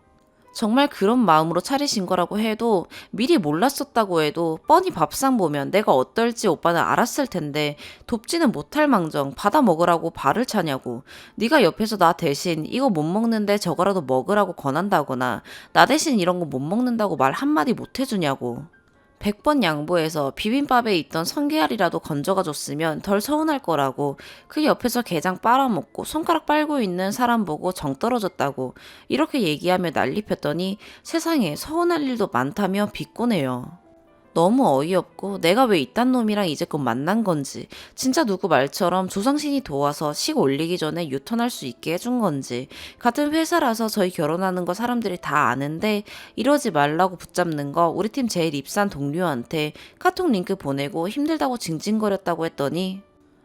정말 그런 마음으로 차리신 거라고 해도 미리 몰랐었다고 해도 뻔히 밥상 보면 내가 어떨지 오빠는 알았을 텐데 돕지는 못할 망정 받아 먹으라고 발을 차냐고. 네가 옆에서 나 대신 이거 못 먹는데 저거라도 먹으라고 권한다거나 나 대신 이런 거 못 먹는다고 말 한마디 못 해주냐고. 100번 양보해서 비빔밥에 있던 성게알이라도 건져가 줬으면 덜 서운할 거라고. 그 옆에서 게장 빨아먹고 손가락 빨고 있는 사람 보고 정 떨어졌다고 이렇게 얘기하며 난리 폈더니 세상에 서운할 일도 많다며 비꼬네요. 너무 어이없고 내가 왜 이딴 놈이랑 이제껏 만난 건지 진짜 누구 말처럼 조상신이 도와서 식 올리기 전에 유턴할 수 있게 해준 건지 같은 회사라서 저희 결혼하는 거 사람들이 다 아는데 이러지 말라고 붙잡는 거 우리 팀 제일 입사한 동료한테 카톡 링크 보내고 힘들다고 징징거렸다고 했더니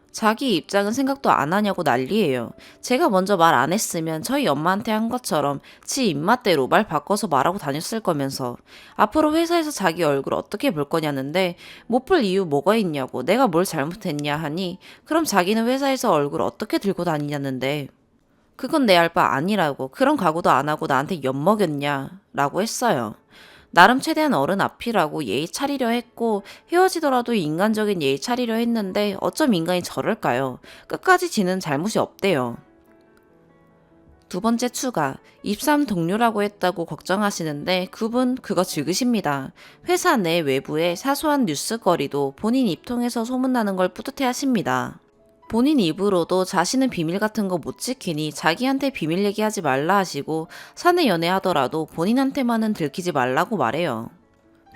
자기 입장은 생각도 안 하냐고 난리예요. 제가 먼저 말 안 했으면 저희 엄마한테 한 것처럼 지 입맛대로 말 바꿔서 말하고 다녔을 거면서 앞으로 회사에서 자기 얼굴 어떻게 볼 거냐는데 못 볼 이유 뭐가 있냐고 내가 뭘 잘못했냐 하니 그럼 자기는 회사에서 얼굴 어떻게 들고 다니냐는데 그건 내 알 바 아니라고 그런 각오도 안 하고 나한테 엿먹였냐 라고 했어요. 나름 최대한 어른 앞이라고 예의 차리려 했고 헤어지더라도 인간적인 예의 차리려 했는데 어쩜 인간이 저럴까요? 끝까지 지는 잘못이 없대요. 두 번째 추가, 입사한 동료라고 했다고 걱정하시는데 그분 그거 즐기십니다. 회사 내 외부에 사소한 뉴스거리도 본인 입 통해서 소문나는 걸 뿌듯해 하십니다. 본인 입으로도 자신은 비밀 같은 거 못 지키니 자기한테 비밀 얘기하지 말라 하시고 사내 연애하더라도 본인한테만은 들키지 말라고 말해요.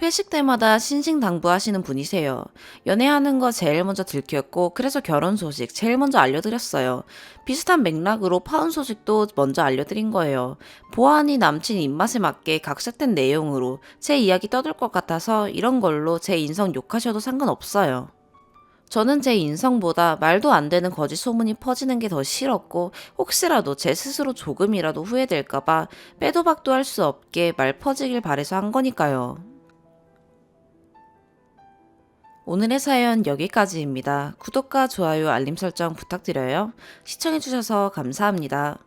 회식 때마다 신신당부하시는 분이세요. 연애하는 거 제일 먼저 들켰고 그래서 결혼 소식 제일 먼저 알려드렸어요. 비슷한 맥락으로 파혼 소식도 먼저 알려드린 거예요. 보아하니 남친 입맛에 맞게 각색된 내용으로 제 이야기 떠들 것 같아서 이런 걸로 제 인성 욕하셔도 상관없어요. 저는 제 인성보다 말도 안 되는 거짓 소문이 퍼지는 게 더 싫었고 혹시라도 제 스스로 조금이라도 후회될까봐 빼도 박도 할 수 없게 말 퍼지길 바래서 한 거니까요. 오늘의 사연 여기까지입니다. 구독과 좋아요, 알림 설정 부탁드려요. 시청해주셔서 감사합니다.